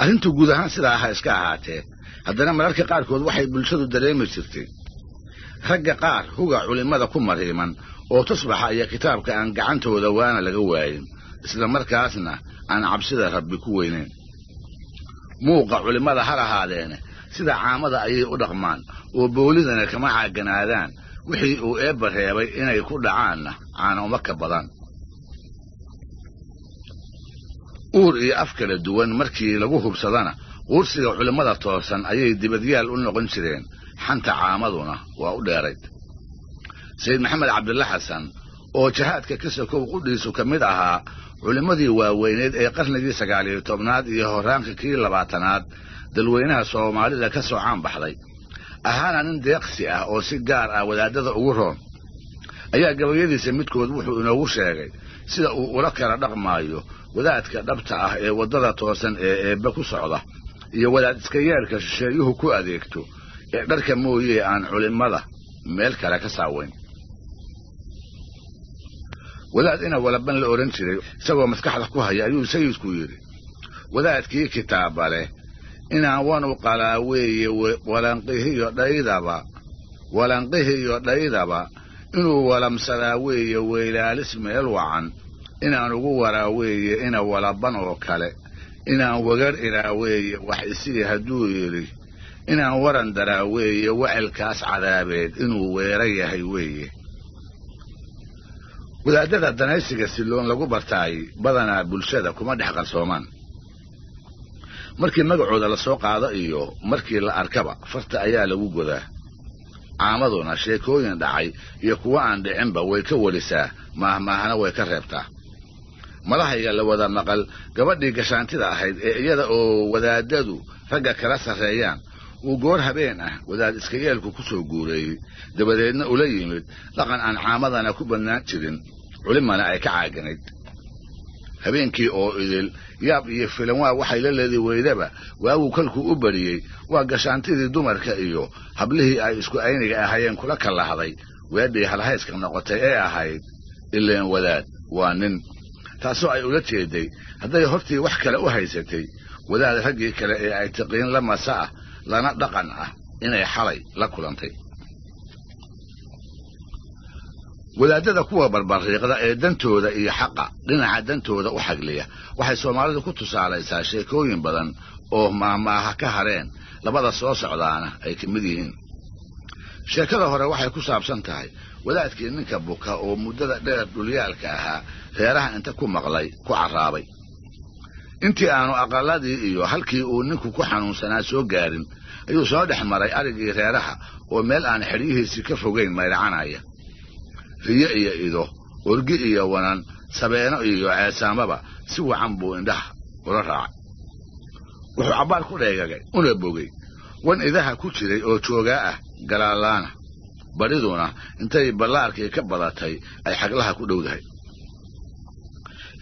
arrintu guud ahaan sidaa ha iska ahaatee, haddana mararka qaarkood waxay bulshadu dareemi jirtay ragga qaar huga culimmada ku mariiman oo tusbaxa iyo kitaabka aan gacantooda waana laga waayin, isla markaasna aan cabsida rabbi ku weynayn. muuqa culimmada ha lahaadeene sida caamada ayay u dhaqmaan oo boolidana kama caaganaadaan, wixii uu eebba reebay inay ku dhacaanna caana uma ka badan. uur iyo af kala duwan markii lagu hubsadana quursiga culimmada toosan ayay dibadyaal u noqon jireen, xanta caamaduna waa u dheerayd. sayid maxamed cabdilla xasan oo jihaadka ka sokow qudhiisu ka mid ahaa culimmadii waaweyneed ee qarnigii 19aad iyo horraanka kii 20aad dalweynaha soomaalida ka soo caan baxday, ahaana nin deeqsi ah oo si gaar ah wadaadada ugu roon, ayaa gabayadiisa midkood wuxuu inoogu sheegay sida uu ula kala dhaqmaayo wadaadka dhabta ah ee waddada toosan ee eebbe ku socda iyo wadaad iska yeelka shisheeyuhu ku adeegto ee dharka mooyee aan culimmada meel kale ka saaweyn. wadaad ina walaban la odhan jiray isagoo maskaxda ku haya ayuu sayidku yidhi, wadaadkii kitaaba leh inaan wanu qalaa weeye walanqihiyo dhaydaba inuu walamsadaa weeye weylaalis meel wacan, inaan ugu waraa weeye ina walaban oo kale, inaan wagar iraa weeye wax isii hadduu yidhi, inaan waran daraa weeye wacilkaas cadaabeed inuu weera yahay weeye. wadaadada danaysiga silloon lagu bartaay badanaa bulshada kuma dhex qarsoomaan. markii magacooda la soo qaado iyo markii la arkaba farta ayaa lagu godaa. caamaduna sheekooyin dhacay iyo kuwa aan dhicinba way ka warisaa, maahmaahana way ka reebtaa. malahayga la wada maqal gabadhii gashaantida ahayd ee iyada oo wadaadadu ragga kala sarreeyaan uu goor habeen ah wadaad iska yeelku ku soo guureeyey, dabadeedna ula yimid dhaqan aan caamadana ku badnaan jirin, culimana ay ka caaganayd. habeenkii oo idil yaab iyo filanwaa waxay la leedi weydaba waaguu kalkuu u bariyey waa gashaantidii dumarka iyo hablihii ay isku ayniga ahaayeen kula kalahday weedhii halhayska noqotay ee ahayd ileen wadaad waa nin, taasoo ay ula jeeday hadday hortii wax kale u haysatay wadaad raggii kale ee ay tiqiin la masa ah lana dhaqan ah inay xalay la kulantay. wadaadada kuwa barbariiqda ee dantooda iyo xaqa dhinaca dantooda u xagliya waxay Soomaalidu ku tusaalaysaa sheekooyin badan oo maamaaha ka hareen labada soo socdaana ay ka mid yihiin. sheekada hore waxay ku saabsan tahay wadaadkii ninka buka oo muddada dheer dhulyaalka ahaa reeraha inta ku maqlay ku carraabay. intii aanu aqaladii iyo halkii uu ninku ku xanuunsanaa soo gaarin ayuu soo dhex maray arigii reeraha oo meel aan xidhiyihiisii ka fogayn mayracanaya. riyo iyo ido, orgi iyo wanan, sabeeno iyo ceesaamaba si wacan buu indhaha ula raacay. wuxuu cabbaar ku dheegagay una bogay wan idaha ku jiray oo joogaa ah galaalaana, badhiduna intay ballaarkii ka badatay ay xaglaha ku dhowdahay.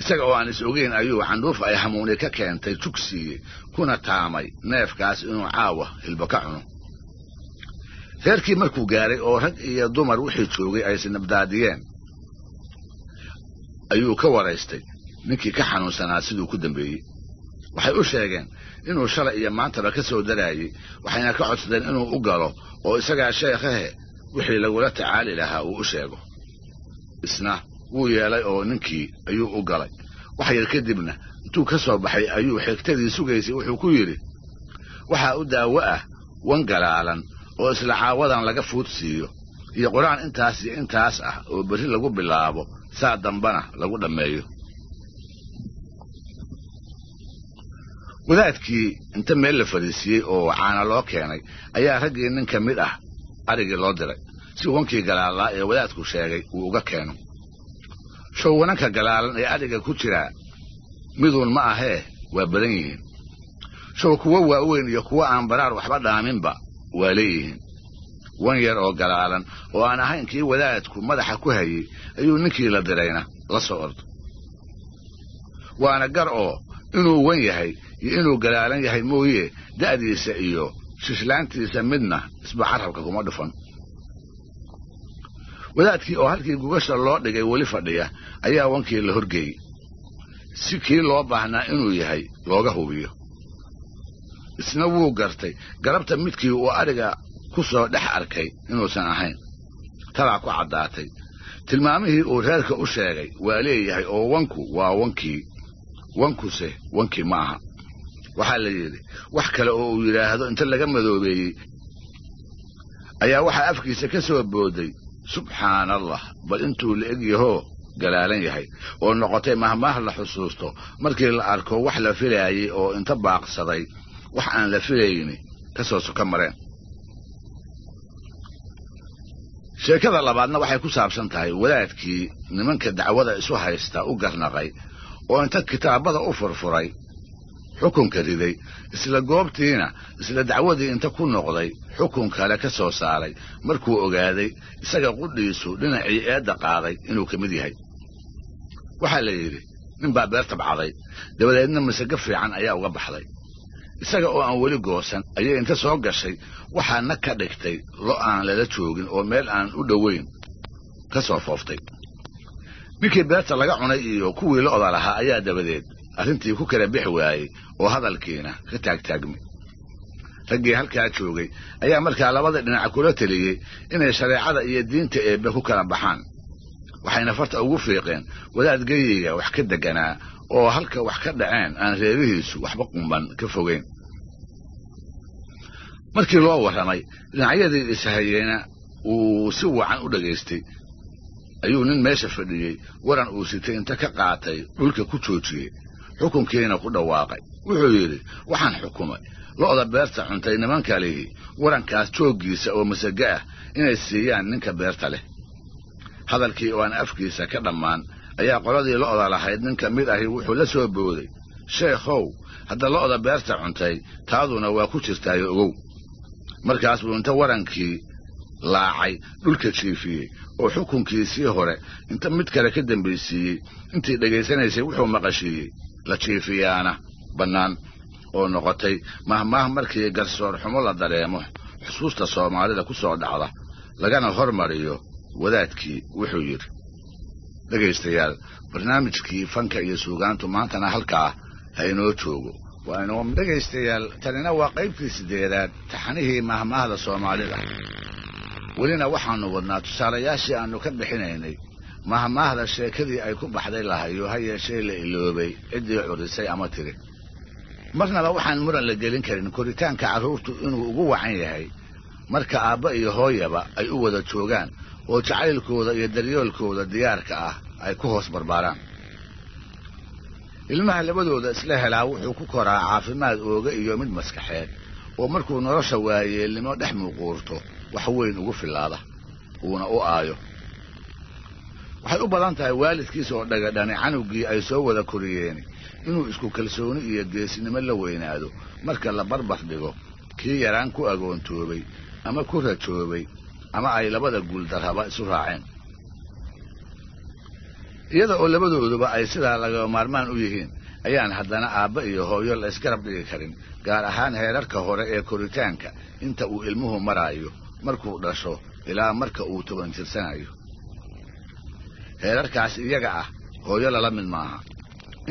isaga oo aan is ogeyn ayuu candhuuf ay hamuuni ka keentay jugsiiyey kuna taamay neefkaas inuu caawa hilbo ka cuno. reerkii markuu gaaray oo rag iyo dumar wixii joogay ay sinabdaadiyeen ayuu ka waraystay ninkii ka xanuunsanaa siduu ku dambeeyey. waxay u sheegeen inuu shalay iyo maantaba ka soo daraayey, waxayna ka codsadeen inuu u galo oo isagaa sheekhahe wixii lagula tacaali lahaa uu u sheego. isna wuu yeelay oo ninkii ayuu u galay. wax yar kadibna intuu ka soo baxay ayuu xigtadii sugaysay wuxuu ku yidhi, waxaa u daawo ah wan galaalan oo isla caawadan laga fuud siiyo iyo quraan intaas iyo intaas ah oo berri lagu bilaabo saa dambana lagu dhammeeyo. wadaadkii inta meel la fadhiisiyey oo caana loo keenay ayaa raggii nin ka mid ah arigii loo diray si wankii galaalaa ee wadaadku sheegay uu uga keeno. showwananka galaalan ee ariga ku jiraa miduun ma ahee waa badan yihiin. show kuwa waaweyn iyo kuwa aan baraar waxba dhaaminba waa leeyihiin wan yar oo galaalan oo aan ahayn kii wadaadku madaxa ku hayay ayuu ninkii la dirayna la soo ordo waana gar oo inuu wan yahay iyo inuu galaalan yahay mooye da'diisa iyo shishlaantiisa midna isba carabka kuma dhufan wadaadkii oo halkii gugasha loo dhigay weli fadhiya ayaa wankii la horgeeyey si kii loo baahnaa inuu yahay looga hubiyo isna wuu gartay garabta midkii uu adhiga ku soo dhex arkay inuusan ahayn talaa ku caddaatay tilmaamihii uu reerka u sheegay waa leeyahay oo wanku waa wankii wankuse wankii ma aha waxaa la yidhi wax kale oo uu yidhaahdo inta laga madoobeeyey ayaa waxaa afkiisa ka soo booday subxaana allah bal intuu la eg yahoo galaalan yahay oo noqotay mahmaah la xusuusto markii la arko wax la filaayey oo inta baaqsaday wax aan la filayni ka soo soka mareen sheekada labaadna waxay ku saabsan tahay wadaadkii nimanka dacwada isu haysta u garnaqay oo inta kitaabada u furfuray xukunka riday isla goobtiina isla dacwadii inta ku noqday xukun kale ka soo saaray markuu ogaaday isaga qudhiisu dhinacii eedda qaaday inuu ka mid yahay waxaa la yidhi nin baa beer tabcaday dabadeedna masago fiican ayaa uga baxday isaga oo aan weli goosan ayay inta soo gashay waxaana ka dhigtay lo aan lala joogin oo meel aan u dhowayn ka soo fooftay ninkii beerta laga cunay iyo kuwii lo'da lahaa ayaa dabadeed arrintii ku kala bixi waayey oo hadalkiina ka taagtaagmay raggii halkaa joogay ayaa markaa labada dhinac kula taliyey inay shareecada iyo diinta eebbe ku kala baxaan waxayna farta ugu fiiqeen wadaad geyiga wax ka deganaa oo halka wax ka dhaceen aan reerihiisu waxba qumban ka fogeyn markii loo warramay dhinacyadii ishayeyna uu si wacan u dhagaystay ayuu nin meesha fadhiyey waran uu sitay inta ka qaatay dhulka ku joojiyey xukunkiina ku dhawaaqay wuxuu yidhi waxaan xukumay lo'da beerta cuntay nimankalihii warankaas jooggiisa oo masago ah inay siiyaan ninka beerta leh hadalkii oo aan afkiisa ka dhammaan ayaa qoladii lo'da lahayd nin ka mid ahi wuxuu la soo booday sheekhow hadda lo'da beerta cuntay taaduna waa ku jirtaayo ogow markaas buu inta warankii laacay dhulka jiifiyey oo xukunkiisii hore inta mid kale ka dambaysiiyey intii dhegaysanaysay wuxuu maqashiiyey la jiifiyaana bannaan oo noqotay mahmaah markii garsoor xumo la dareemo xusuusta soomaalida ku soo dhacda lagana hormariyo wadaadkii wuxuu yidhi dhegaystayaal barnaamijkii fanka iyo suugaantu maantana halkaa ha inoo joogo dhegaystayaal tanina waa qaybtii 8aad taxanihii mahmaahda soomaalida welina waxaannu wadnaa tusaalayaashii aannu ka bixinaynay mahmaahda sheekadii ay ku baxday lahayo ha yeeshee la iloobay ciddii curisay ama tiri marnaba waxaan muran la gelin karin koritaanka carruurtu inuu ugu wacan yahay marka aabba iyo hooyaba ay u wada joogaan oo jacaylkooda iyo daryoolkooda diyaarka ah ay ku hoos barbaaraan ilmaha labadooda isla helaa wuxuu ku koraa caafimaad ooga iyo mid maskaxeed oo markuu nolosha waayeelnimo dhex muuquurto wax weyn ugu filaada uuna u aayo waxay u badan tahay waalidkiisa oo dhagadhani canugii ay soo wada koriyeen inuu isku kalsooni iyo geesinimo la weynaado marka la barbar dhigo kii yaraan ku agoontoobay ama ku rajoobay ama ay labada guuldarraba isu raaceen iyada oo labadooduba ay sidaa laga maarmaan u yihiin ayaan haddana aabba iyo hooyo la isgarab dhigi karin gaar ahaan heerarka hore ee koritaanka inta uu ilmuhu maraayo markuu dhasho ilaa marka uu 10 jirsanayo heerarkaas iyaga ah hooyo lala mid maaha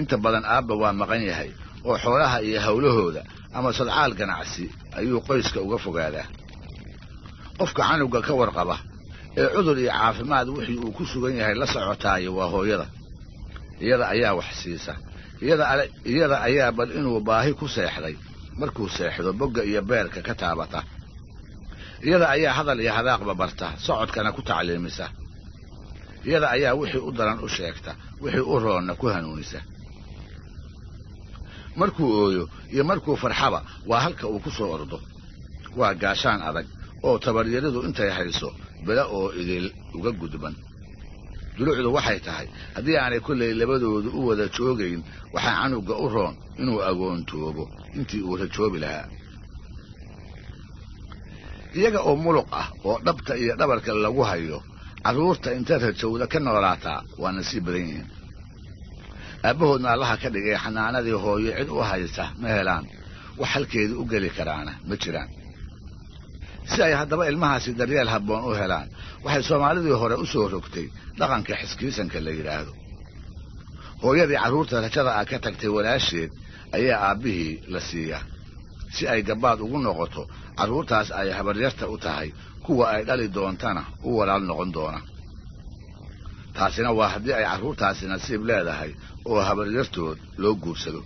inta badan aabba waa maqan yahay oo xoolaha iyo hawlahooda ama sadcaal ganacsi ayuu qoyska uga fogaadaa qofka canuga ka warqaba ee cudur iyo caafimaad wixii uu ku sugan yahay la socotaayo waa hooyada iyada ayaa wax siisa iyada ayaa bal inuu baahi ku seexday markuu seexdo bogga iyo beerka ka taabata iyada ayaa hadal iyo hadaaqba barta socodkana ku tacliimisa iyada ayaa wixii u daran u sheegta wixii u roonna ku hanuunisa markuu ooyo iyo markuu farxaba waa halka uu ku soo ordo waa gaashaan adag oo tabaryaridu intay hayso bela oo idil uga gudban dulucdu waxay tahay haddii aanay kulley labadoodu u wada joogayn waxaa canuga u roon inuu agoontoobo intii uu rajoobi lahaa. iyaga oo muluq ah oo dhabta iyo dhabarka lagu hayo carruurta inta rajowda ka noolaataa waa nasiib badan yihiin. aabbahoodna allaha ka dhigay xanaanadii hooyo cid u haysa ma helaan, wax halkeedii u geli karaana ma jiraan. si ay haddaba ilmahaasi daryeel habboon u helaan waxay soomaalidii hore u soo rogtay dhaqanka xiskiisanka la yidhaahdo. hooyadii carruurta rajada ah ka tagtay walaasheed ayaa aabbihii la siiyaa si ay gabbaad ugu noqoto carruurtaas ay habaryarta u tahay, kuwa ay dhali doontana u walaal noqon doona. taasina waa haddii ay carruurtaasi nasiib leedahay oo habaryartood loo guursado.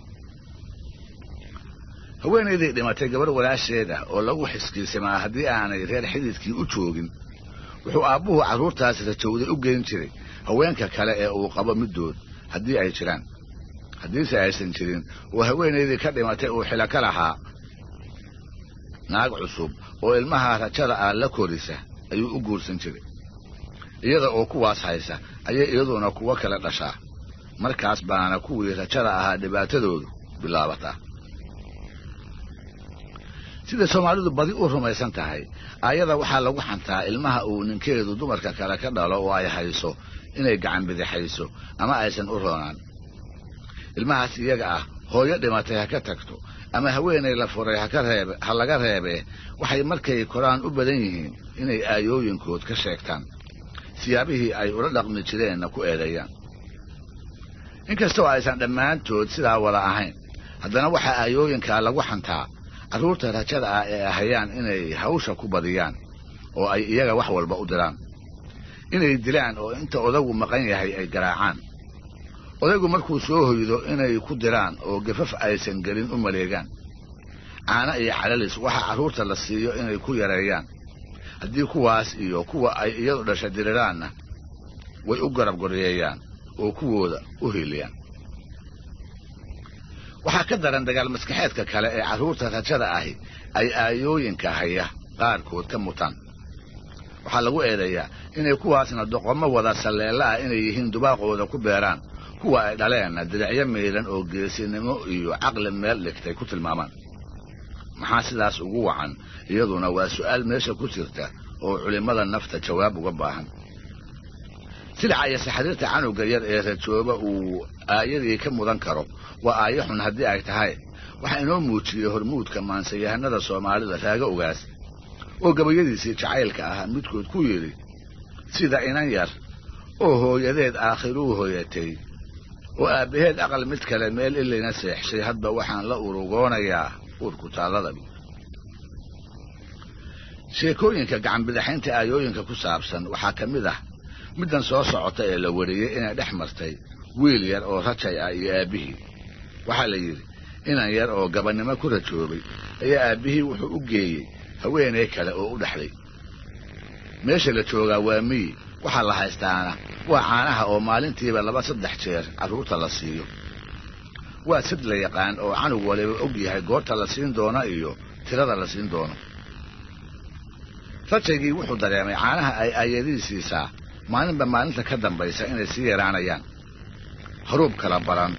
haweenaydii dhimatay gabar walaasheeda oo lagu xiskiisamaa haddii aanay reer xididkii u joogin, wuxuu aabbuhu carruurtaas rajowday u geyn jiray haweenka kale ee uu qabo middood haddii ay jiraan. haddiise aysan jirin oo haweenaydii ka dhimatay uu xilo ka lahaa, naag cusub oo ilmaha rajada ah la korisa ayuu u guursan jiray. iyada oo kuwaas haysa ayay iyaduna kuwo kala dhashaa, markaas baana kuwii rajada ahaa dhibaatadoodu bilaabataa. sida soomaalidu badi u rumaysan tahay, aayada waxaa lagu xantaa ilmaha uu ninkeedu dumarka kale ka dhalo oo ay hayso inay gacan bidixayso ama aysan u roonaan. ilmahaas iyaga ah hooyo dhimatay ha ka tagto ama haweenay la furay ha laga reebee, waxay markay koraan u badan yihiin inay aayooyinkood ka sheegtaan, siyaabihii ay ula dhaqmi jireenna ku eedeeyaan. inkastoo aysan dhammaantood sidaa wada ahayn, haddana waxaa aayooyinkaa lagu xantaa carruurta rajada ah ee ahayaan inay hawsha ku badiyaan oo ay iyaga wax walba u diraan, inay dilaan oo inta odagu maqan yahay ay garaacaan, odaygu markuu soo hoydo inay ku diraan oo gafaf aysan gelin u maleegaan, caano iyo calalis waxa carruurta la siiyo inay ku yareeyaan. haddii kuwaas iyo kuwa ay iyadu dhasha diriraanna way u garab goreeyaan oo kuwooda u hiiliyaan. waxaa ka daran dagaal maskaxeedka kale ee carruurta rajada ahi ay aayooyinka haya qaarkood ka mutaan. waxaa lagu eedeeyaa inay kuwaasna doqommo wada salleella ah inay yihiin dubaaqooda ku beeraan, kuwa ay dhaleenna diricyo meelan oo geesinimo iyo caqli meel dhigtay ku tilmaamaan. maxaa sidaas ugu wacan iyaduna waa su'aal meesha ku jirta oo culimmada nafta jawaab uga baahan. silaca iyo saxariirta canuga yar ee rajooba uu aayadii ka mudan karo waa aayo xun haddii ay tahay. waxaa inoo muujiyey hormuudka maansayahanada soomaalida raaga ogaas oo gabayadiisii jacaylka ahaa midkood ku yidhi: sida inan yar oo hooyadeed aakhiruu hooyatay oo aabbaheed aqal mid kale meel ilayna seexshay, hadba waxaan la urugoonayaa uurku taallada. sheekooyinka gacanbidaxaynta aayooyinka ku saabsan waxaa ka mid ah middan soo socota ee la wariyey inay dhex martay wiil yar oo rajay ah iyo aabbihii. waxaa la yidhi inan yar oo gabannimo ku rajoobay ayaa aabbihii wuxuu u geeyey haweenay kale oo u dhexday. meesha la joogaa waa miyi, waxaa la haystaana waa caanaha oo maalintiiba 2-3 jeer carruurta la siiyo. waa sid la yaqaan oo canug waliba og yahay goorta la siin doono iyo tirada la siin doono. rajaygii wuxuu dareemay caanaha ay aayadii siisaa maalinba maalinta ka dambaysa inay sii yaraanayaan. haruub kala baran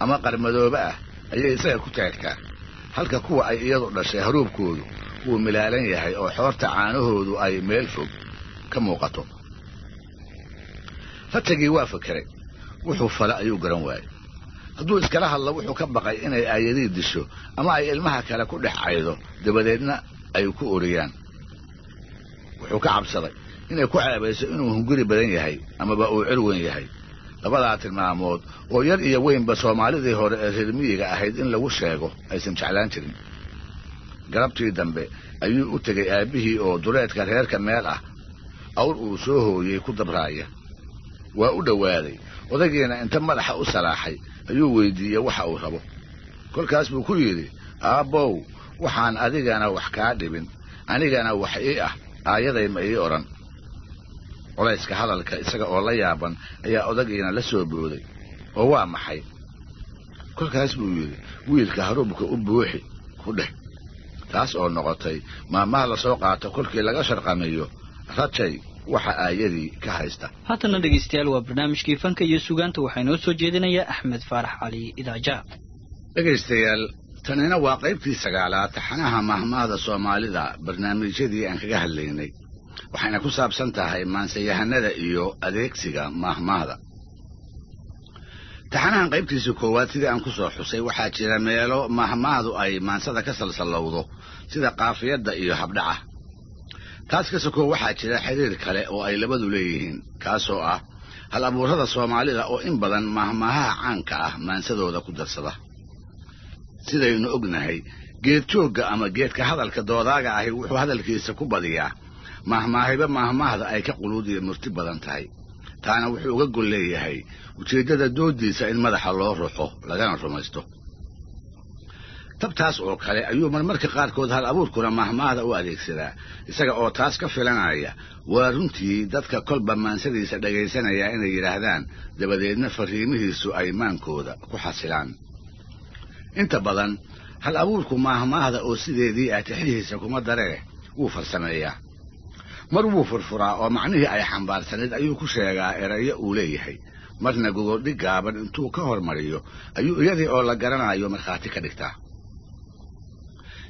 ama qarmadoobe ah ayay isaga ku taagtaa, halka kuwa ay iyadu dhashay haruubkoodu wuu milaalan yahay oo xoorta caanahoodu ay meel fog ka muuqato. rajaygii waa fakeray, wuxuu fala ayuu garan waayey. hadduu iskala hadlo wuxuu ka baqay inay aayadii disho ama ay ilmaha kale ku dhex caydo, dabadeedna ay ku oriyaan. wuxuu ka cabsaday inay ku ceebayso inuu hunguri badan yahay amaba uu cirwan yahay. labadaa tilmaamood oo yar iyo weynba soomaalidii hore ee reer miyiga ahayd in lagu sheego aysan jeclaan jirin. galabtii dambe ayuu u tegey aabbihii oo duleedka reerka meel ah awr uu soo hooyey ku dabraaya. waa u dhowaaday, odaygiina inta madaxa u salaaxay ayuu weydiiyey waxa uu rabo. kolkaas buu ku yidhi: aabbow, waxaan adigana wax kaa dhibin, anigana wax ii ah, aayaday ma ii odhan. culayska hadalka isaga oo la yaaban ayaa odagiina la soo booday. oo waa maxay? kolkaas buu yidhi: wiilka haruubka u buuxi ku dheh. taas oo noqotay maamaha la soo qaato kolkii laga sharqamiyo rajay waxa aayadii ka haysta. haatana dhegeystayaal waa barnaamijkii fanka iyo suugaanta waxaa inoo soo jeedinaya Axmed Faarax Cali Idaaja. dhegeystayaal tanina waa qaybtii 9aad taxanaha mahmaahda Soomaalida barnaamijyadii aan kaga hadlaynay waxayna ku saabsan tahay maansayahanada iyo adeegsiga mahmaahda. taxanahan qaybtiisa koowaad sidii aan ku soo xusay waxaa jira meelo mahmaahdu ay maansada ka salsalowdo sida qaafiyada iyo habdhaca. taas ka soo waxaa jira xiriir kale oo ay labadu leeyihiin kaasoo ah hal abuurada Soomaalida oo in badan mahmaahaha caanka ah maansadooda ku darsada. sidaynu ognahay geed joogga ama geedka hadalka doodaaga ahi wuxuu hadalkiisa ku badiyaa mahmaahda ay ka quluudiyo murti badan tahay. taana wuxuu uga gol leeyahay ujeedada doodiisa in madaxa loo ruxo lagana rumaysto. tabtaas oo kale ayuu marmarka qaarkood hal abuurkuna mahmaahda u adeegsadaa isaga oo taas ka filanaya waa runtii dadka kolba maansadiisa dhagaysanaya inay yiraahdaan dabadeedna fariimihiisu ay maankooda ku xasilaan. inta badan hal abuurku mahmaahda oo sideedii taxihiisa kuma daree wuu farsameeyaa. mar wuu furfuraa oo macnihii ay xambaarsaneed ayuu ku sheegaa erayo uu leeyahay. marna gogoldhig gaaban intuu ka hormariyo ayuu iyadii oo la garanayo markhaati ka dhigtaa.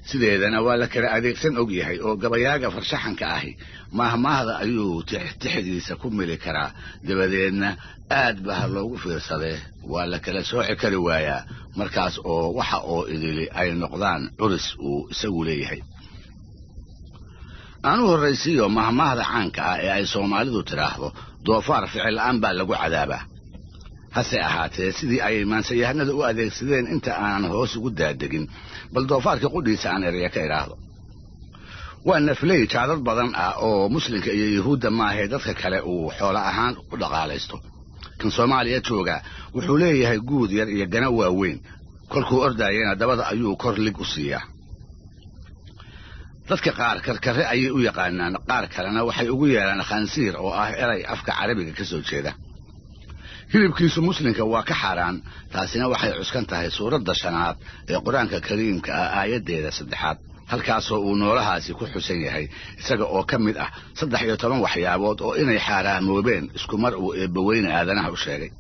sideedana waa la kala adeegsan og yahay oo gabayaaga farshaxanka ahi mahmaahda ayuu tixdiisa ku mili karaa dabadeedna aad baa loogu fiirsaday waa la kala sooci kari waayaa markaas oo waxa oo idili ay noqdaan curis uu isagu leeyahay. aanu horraysiyo mahmaahda caanka ah ee ay Soomaalidu tiraahdo doofaar ficil la'aan baa lagu cadaabaa. hase ahaatee sidii ay maansayahanada u adeegsadeen inta aan hoos ugu daadegin bal doofaarka qudhiisa aan eraya ka iraahdo. waa nafley jacdad badan ah oo muslimka iyo yahuudda maahe dadka kale uu xoolo ahaan u dhaqaalaysto. kan Soomaaliya jooga wuxuu leeyahay guud yar iyo gana waaweyn kolkuu ordaayana dabada ayuu kor lig u siiyaa. dadka qaar karkare ayay u yaqaanaan qaar kalena waxay ugu yeelaan khansiir oo ah eray afka carabiga ka soo jeeda. hilibkiisu muslimka waa ka xaraan taasina waxay cuskan tahay suuradda 5aad ee Quraanka Kariimka ah aayadeeda 3aad halkaasoo uu noolahaasi ku xusan yahay isaga oo ka mid ah 13 waxyaabood oo inay xaraamoobeen isku mar uu eebbaweyne aadanaha u sheegay.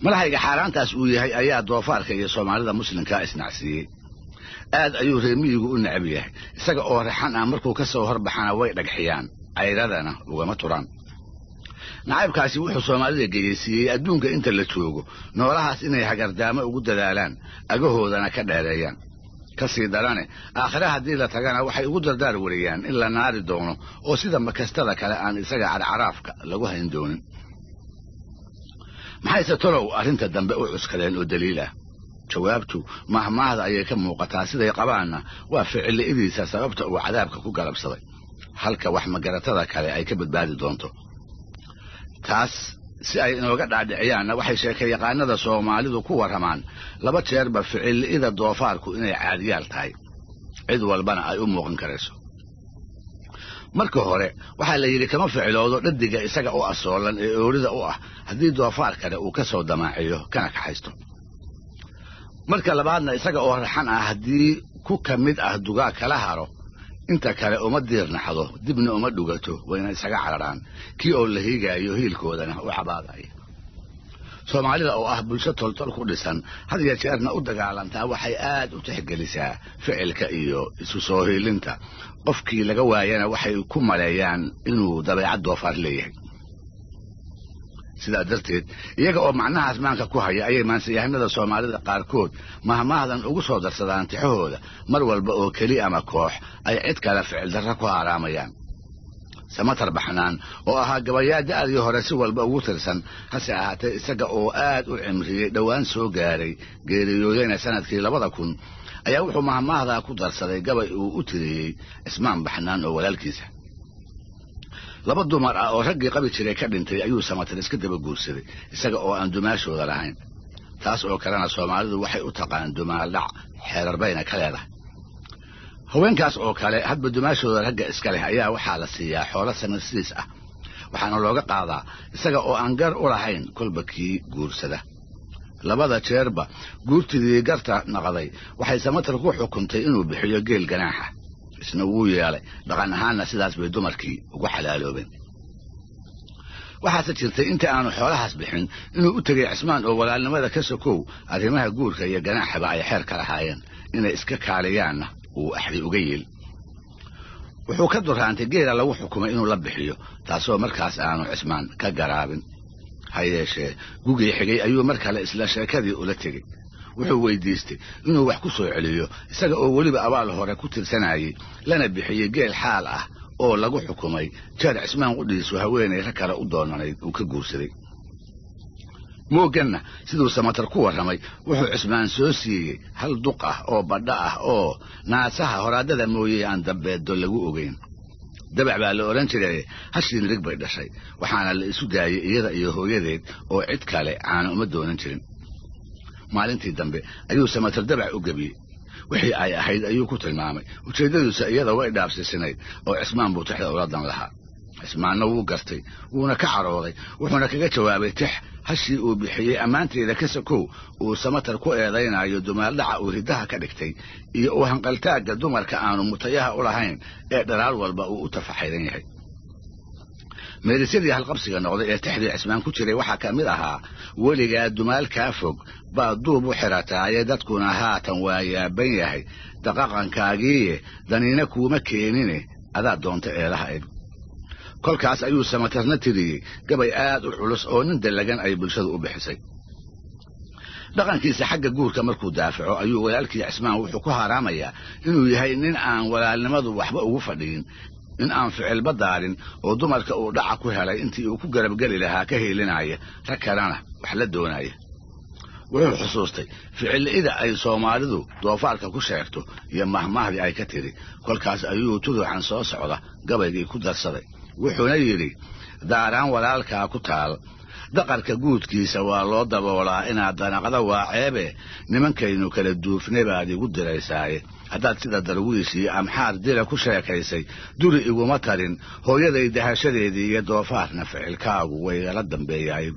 malahayga xaraantaas uu yahay ayaa doofaarka iyo Soomaalida muslimka isnacsiiyey. aad ayuu reemiyigu u necab yahay isaga oo raxan ah markuu ka soo horbaxana way dhagxiyaan ayradana ugama turaan. nacaybkaasi wuxuu Soomaalida geeysiiyey adduunka inta la joogo noolahaas inay hagardaamo ugu dadaalaan agahoodana ka dheereeyaan. ka sii darane aakhira haddii la tagana waxay ugu dardaar wariyaan in la naari doono oo sida makastada kale aan isaga carcaraafka lagu hayn doonin. maxayse tolow arrinta dambe u cuskadeen oo daliil ah? jawaabtu mahmaahda ayay ka muuqataa siday qabaanna waa ficiladiisa sababta uu cadaabka ku galabsaday halka wax magaratada kale ay ka badbaadi doonto. taas si ay inooga dhaadhiciyaanna waxay sheekayaqaanada Soomaalidu ku waramaan 2 jeerba ficilida doofaarku inay caadiyaal tahay cid walbana ay u muuqan karayso. marka hore waxaa la yiri kama ficiloodo dhadiga isaga oo asoolan ee oorida u ah haddii doofaar kale uu ka soo damaaciyo kana kaxaysto. marka labaadna isaga oo raxan ah haddii ku kamid ah dugaa kala haro inta kale uma diirnaxdo dibna uma dhugato wayna isaga cararaan kii oo la hiigaayo hiilkoodana u cabaadaya. Soomaalida oo ah bulsho toltol ku dhisan had iyo jeerna u dagaalantaa waxay aad u tixgelisaa ficilka iyo isu soo hiilinta. qofkii laga waayana waxay ku maleeyaan inuu dabeecad doofaar leeyahay. sidaa darteed iyaga oo macnahaas maanka ku haya ayay maansayahanada Soomaalida qaarkood mahmaahdan ugu soo darsadaan tixahooda mar walba oo keli ama koox ay cid kale ficil darro ku haraamayaan. Samatar Baxnaan oo ahaa gabayaada aadii hore si walba ugu tirsan hase ahaatee isaga oo aad u cimriyay dhawaan soo gaaray geeriyoodayna sanadkii 2000 ayaa wuxuu mahmaahda ku darsaday gabay uu u tiriyay Ismaan Baxnaan oo walaalkiisa. 2 dumar ah oo raggii qabi jiray ka dhintay ayuu Samatar iska daba guursaday isaga oo aan dumaashooda lahayn. taas oo kalena Soomaalidu waxay u taqaan dumaal dhac xeerar bayna ka leedahay. haweenkaas oo kale hadba dumaashooda ragga iska leh ayaa waxaa la siiyaa xoolo sanadsiis ah waxaana looga qaadaa isaga oo aan gar u lahayn kolba kii guursada. 2 jeerba guurtidii garta naqday waxay Samatar ku xukuntay inuu bixiyo geel ganaaxa. isna wuu yeelay dhaqan ahaanna sidaas bay dumarkii ugu xalaaloobeen waxaase jirtay inta aanu xoolahaas bixin inuu u tegay cismaan oo walaalnimada ka sokow arrimaha guurka iyo ganaaxaba ay xeer ka lahaayeen inay iska kaaliyaanna uu axdi uga yeel wuxuu ka duraantay geela lagu xukumay inuu la bixiyo taasoo markaas aanu cismaan ka garaabin ha yeeshee gugii xigay ayuu mar kale isla sheekadii ula tegey wuxuu weydiistay inuu wax ku soo celiyo isaga oo weliba abaal hore ku tirsanayay lana bixiyey geel xaal ah oo lagu xukumay jeer cismaan qudhiisu haweenay rag kale u doonanayd uu ka guursaday mooganna siduu samatar ku warramay wuxuu cismaan soo siiyey hal duq ah oo badha ah oo naasaha horaadada mooyey aan dambeeddo lagu ogayn dabac baa la odhan jiray hashii nirig bay dhashay waxaana la isu daayey iyada iyo hooyadeed oo cid kale aana uma doonan jirin maalintii dambe ayuu samatar dabac u gebiyey wixii ay ahayd ayuu ku tilmaamay ujeeddadiisa iyada way dhaafsiisanayd oo cismaan buu tixda ula dan lahaa cismaanna wuu gartay wuuna ka carooday wuxuuna kaga jawaabay tix hashii uu bixiyey ammaanteeda ka sokow uu samatar ku eedaynayo dumaaldhaca uu hiddaha ka dhigtay iyo uu hanqaltaagga dumarka aanu mutayaha u lahayn ee dhalaal walba uu u tafaxaydan yahay meerisyadii halqabsiga noqday ee tixdii cismaan ku jiray waxaa ka mid ahaa weligaa dumaalkaa fog baa duub u xirataaye dadkuna haatan waa yaaban yahay daqaqankaagiiye daniina kuuma keenine adaa doonta eelaha eg kolkaas ayuu samatarna tiriyey gabay aad u culus oo nin dallagan ay bulshadu u bixisay dhaqankiisa xagga guurka markuu daafaco ayuu walaalkii cismaan wuxuu ku haaraamayaa inuu yahay nin aan walaalnimadu waxba ugu fadhiyin in aan ficilba daarin oo dumarka uu dhaca ku helay intii uu ku garabgeli lahaa ka heelinaya rag kalena wax la doonaya wuxuu xusuustay ficilida ay soomaalidu doofaarka ku sheegto iyo mahmahdii ay ka tiri kolkaas ayuu tuducan soo socda gabaygii ku darsaday wuxuuna yidhi daaraan walaalkaa ku taal daqarka guudkiisa waa loo daboolaa inaad danaqda waa ceebe nimankaynu kala duufne baad igu diraysaaye haddaad sida darwiish iyo amxaar dila ku sheekaysay duri iguma tarin hooyaday dahashadeedii iyo doofaarna ficilkaagu waygala dambeeyaay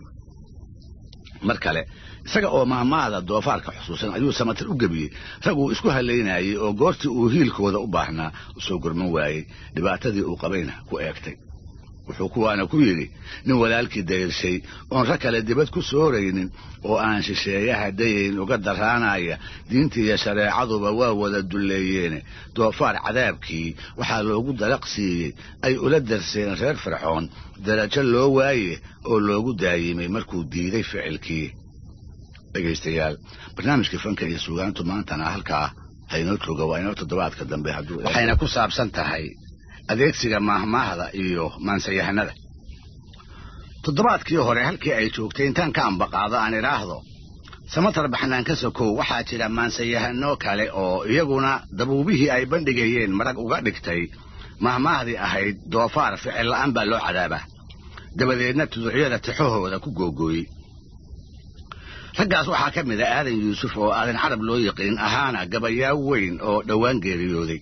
mar kale isaga oo mahmaada doofaarka xusuusan ayuu samatar u gebiyey rag uu isku halaynayey oo goortii uu hiilkooda u baahnaa u soo gurman waayey dhibaatadii uu qabayna ku eegtay wuxuu kuwaana ku yidhi nin walaalkii dayrshay oon rag kale dibad ku sooraynin oo aan shisheeyaha dayayn uga daraanaya diintii iyo shareecaduba waa wada dulleeyeene doofaar cadaabkii waxaa loogu dalaq siiyey ay ula darseen reer fircoon darajo loo waaye oo loogu daayimay markuu diiday ficilkii dhegaystayaal barnaamijkii fanka iyo suugaantu maantana halkaa haynoo jooga waa inoo toddobaadka dambe waxayna ku saabsan tahay adeegsiga mahmaahda iyo maansayahanada toddobaadkii hore halkii ay joogtay intaan ka ambaqaado aan idhaahdo samatar baxnaan ka sokow waxaa jira maansayahano kale oo iyaguna dabuubihii ay bandhigayeen marag uga dhigtay mahmaahdii ahayd doofaar ficil la'aan baa loo cadaabaa dabadeedna tuducyada tixahooda ku googooyey raggaas waxaa ka mid a aadan yuusuf oo aadan carab loo yiqiin ahaana gabayaa weyn oo dhowaan geeriyooday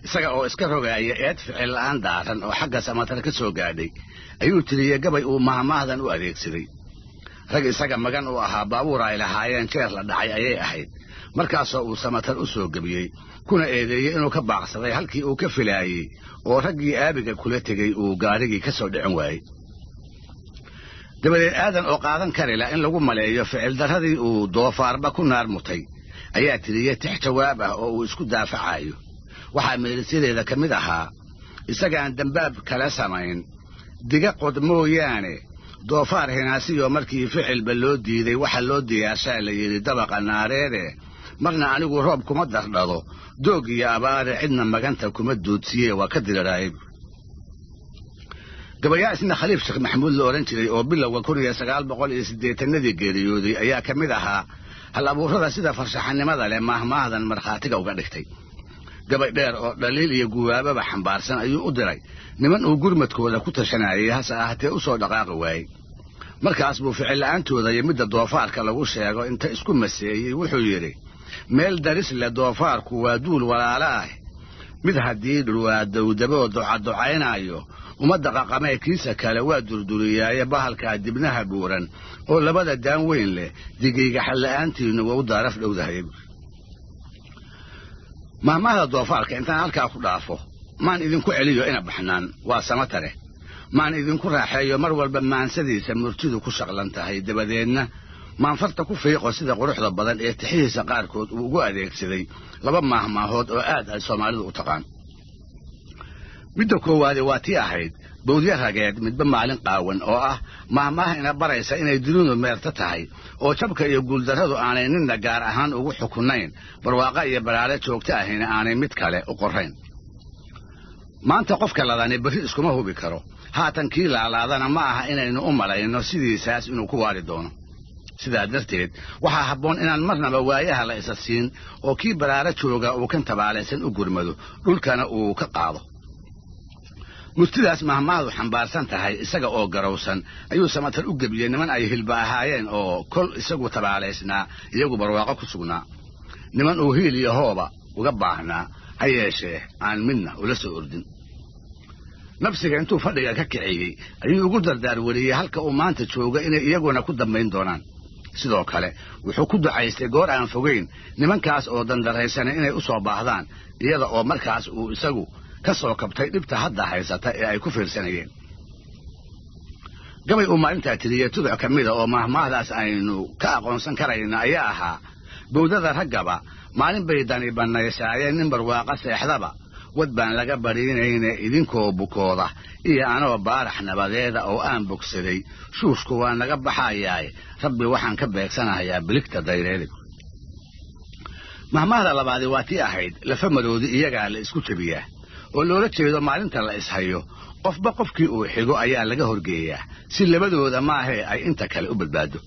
isaga oo iska rogaaya eed ficil la'aan daaran oo xagga samatar ka soo gaadhay ayuu tiriyey gabay uu mahmaahdan u adeegsaday rag isaga magan u ahaa baabuur ay lahaayeen jeer la dhacay ayay ahayd markaasoo uu samatar u soo gebiyey kuna eedeeyey inuu ka baaqsaday halkii uu ka filaayey oo raggii aabiga kula tegey uu gaarigii ka soo dhicin waayey dabadeed aadan oo qaadan karila in lagu maleeyo ficil darradii uu doofaarba ku naar mutay ayaa tiriyey tix jawaab ah oo uu isku daafacayo waxaa meelisyadeeda ka mid ahaa isagaan dambaab kala samayn diga qod mooyaane doofaar hinaasiyoo markii ficilba loo diiday waxa loo diyaarshaa la yidhi dabaqa naareede marna anigu roob kuma dardhado doog iyo abaare cidna maganta kuma duudsiye waa ka diraraayb gabayaa isna khaliif sheekh maxamuud la odhan jiray oo bilowga 1980 geeriyooday ayaa ka mid ahaa hal abuurada sida farshaxanimada leh mahmaahdan markhaatiga uga dhigtay gabay dheer oo dhaliil iyo guwaababa xambaarsan ayuu u diray niman uu gurmadkooda ku tashanayay hase ahaatee u soo dhaqaaqi waayey markaas buu ficil la'aantooda iyo midda doofaarka lagu sheego inta isku maseeyey wuxuu yidhi meel daris le doofaarku waa duul walaala ah mid haddii dhulwaa dawdaboo ducaducaynaayo ummadda qaqamee kiisa kale waa durduriyaaye bahalkaa dibnaha buuran oo labada daan weyn leh digayga xalla'aantiinnu waa u daaraf dhowdahay mahmaahda doofaarka intaan halkaa ku dhaafo maan idinku celiyo ina baxnaan waa samatare maan idinku raaxeeyo mar walba maansadiisa murtidu ku shaqlan tahay dabadeedna maan farta ku fiiqo sida quruxda badan ee tixihiisa qaarkood uu ugu adeegsaday laba maahmaahood oo aad ay Soomaalidu u taqaan midda koowaad waa tii ahayd bawdiya rageed midba maalin qaawan oo ah maahmaaha ina baraysa inay dunidu meerta tahay oo jabka iyo guuldarradu aanay ninna gaar ahaan ugu xukunayn barwaaqa iyo baraare joogta ahina aanay mid kale u qorayn maanta qofka ladani bari iskuma hubi karo haatan kii laalaadana ma aha inaynu u malayno sidiisaas inuu ku waari doono sidaa darteed waxaa habboon inaan marnaba waayaha la isa siin oo kii baraare jooga uu kan tabaalaysan u gurmado dhulkana uu ka qaado murtidaas mahmaahdu xambaarsan tahay isaga oo garowsan ayuu samatar u gebiyey niman ay hilba ahaayeen oo kol isagu tabaalaysnaa iyagu barwaaqo ku sugnaa niman uu hiil iyo hooba uga baahnaa ha yeeshee aan midna ula soo ordin nafsiga intuu fadhiga ka kiciyey ayuu ugu dardaar wariyey halka uu maanta jooga inay iyaguna ku dambayn doonaan sidoo kale wuxuu ku ducaystay goor aan fogayn nimankaas oo dandarhaysana inay u soo baahdaan iyada oo markaas uu isagu ka soo kabtay dhibta hadda haysata ee ay ku fiirsanayeen gabay uu maalintaa tiriyey tuduc ka mida oo mahmaahdaas aynu ka aqoonsan karayna ayaa ahaa bawdada raggaba maalin bay dani bannaysaayeen nin barwaaqa seexdaba wad baan laga bariinayne idinkoo bukooda iyo anoo baarax nabadeeda oo aan bogsaday shuushku waa naga baxayaaye rabbi waxaan ka beegsanahayaa biligta dayreedib mahmaahda labaadi waa tii ahayd lafa maroodi iyagaa la isku jabiyaa oo loola jeedo maalinta la ishayo qofba qofkii uu xigo ayaa laga horgeeyaa si labadooda maahee ay inta kale u badbaado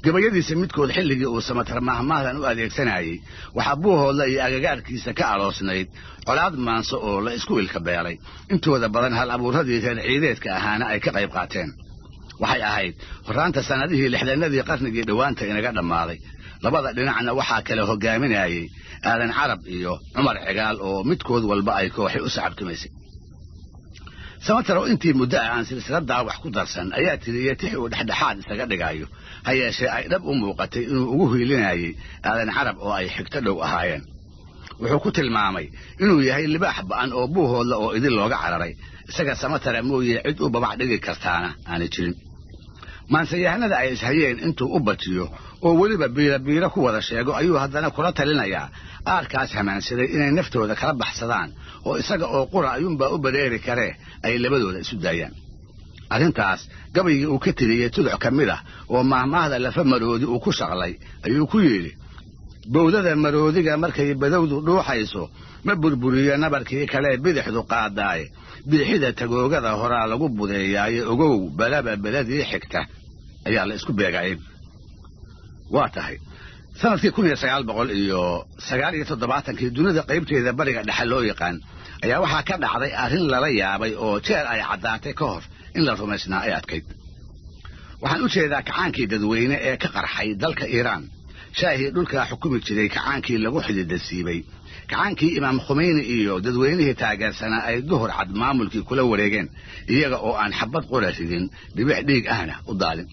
gabayadiisa midkood xilligii uu samatar mahmaahdan u adeegsanayey waxaa buuhoodla iyo agagaarkiisa ka aloosnayd colaad maanso oo la isku ilka beelay intooda badan hal abuuradii reer ciideedka ahaana ay ka qayb qaateen waxay ahayd horraanta sannadihii lixdanadii qarnigii dhowaanta inaga dhammaaday labada dhinacna waxaa kale hogaaminayey aadan carab iyo cumar cigaal oo midkood walba ay kooxi u sacabtumaysay samatar oo intii muddo ah aan silsiladaa wax ku darsan ayaa tiriyey tix uu dhexdhexaad isaga dhigayo ha yeeshee ay dhab u muuqatay inuu ugu hiilinayey aadan carab oo ay xigto dhow ahaayeen wuxuu ku tilmaamay inuu yahay libaax ba'an oo buuhoodla oo idin looga cararay isaga samatara mooye cid u babac dhigi kartaana aanay jirin maansayahanada ay ishayeen intuu u batiyo oo weliba biirabiiro ku wada sheego ayuu haddana kula talinayaa aarkaas hamaansaday inay naftooda kala baxsadaan oo isaga oo qura ayuunbaa u bareeri karee ay labadooda isu daayaan arrintaas gabaygii uu ka tiriyey tuduc ka mid ah oo mahmaahda lafa maroodi uu ku shaqlay ayuu ku yidhi bawdada maroodiga markay badowdu dhuuxayso ma burburiyo nabarkii kale bidixdu qaadaaye bidixida tagoogada horaa lagu budeeyaaye ogow balaba beladii xigta ayaa la isku beegayay waa tahay sanadkii 1997 dunida qaybteeda bariga dhexe loo yaqaan ayaa waxaa ka dhacday arrin lala yaabay oo jeer ay caddaatay ka hor in la rumaysnaa ay adkayd waxaan u jeedaa kacaankii dadweyne ee ka qarxay dalka Iiraan shaahii dhulka xukumi jiray kacaankii lagu xididasiibay kacaankii imaam Khomeini iyo dadweynihii taageersanaa ay duhur cad maamulkii kula wareegeen iyaga oo aan xabad qora ridin dhibic dhiig ahna u daalin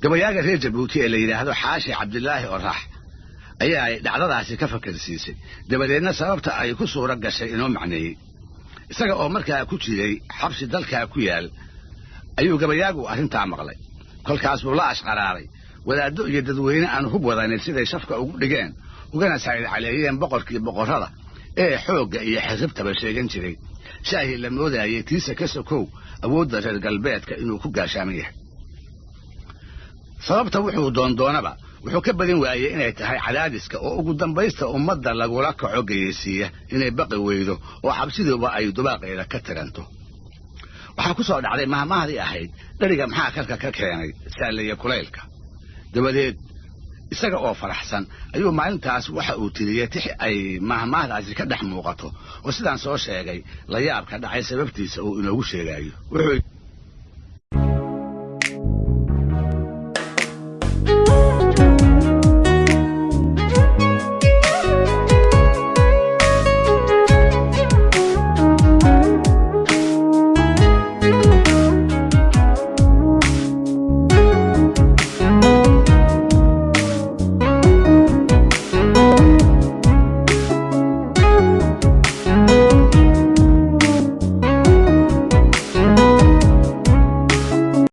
gabayaaga reer Jabuuti ee la yiraahdo Xaashi Cabdilaahi Orax ayaa ay dhacdadaasi ka fakarsiisay dabadeedna sababta ay ku suura gashay inoo macneeyay isaga oo markaa ku jiray xabsi dalka ku yaal ayuu gabayaagu arrintaa maqlay kolkaas buu la ashqaraaray wadaaddo iyo dadweyne aan hub wadanin siday shafka ugu dhigeen ugana saayid caleeyeen boqorkii boqorrada ee xoogga iyo xiribtaba sheegan jiray shaahii la moodayay tiisa ka sokow awoodda reer galbeedka inuu ku gaashaaman yahay sababta wuxuu doondoonaba wuxuu ka badin waayey inay tahay cadaadiska oo ugu dambaysta ummadda lagula kaco geysiiya inay baqi weydo oo xabsiduba ay dubaaqeeda ka tiranto waxaa ku soo dhacday mahmaahdii ahayd dhariga maxaa karka ka keenay saaliya kulaylka dabadeed isaga oo faraxsan ayuu maalintaas waxa uu tiriyey tix ay mahmaahdaasi ka dhex muuqato oo sidaan soo sheegay la yaab ka dhacay sababtiisa uu inoogu sheegayo wuxuu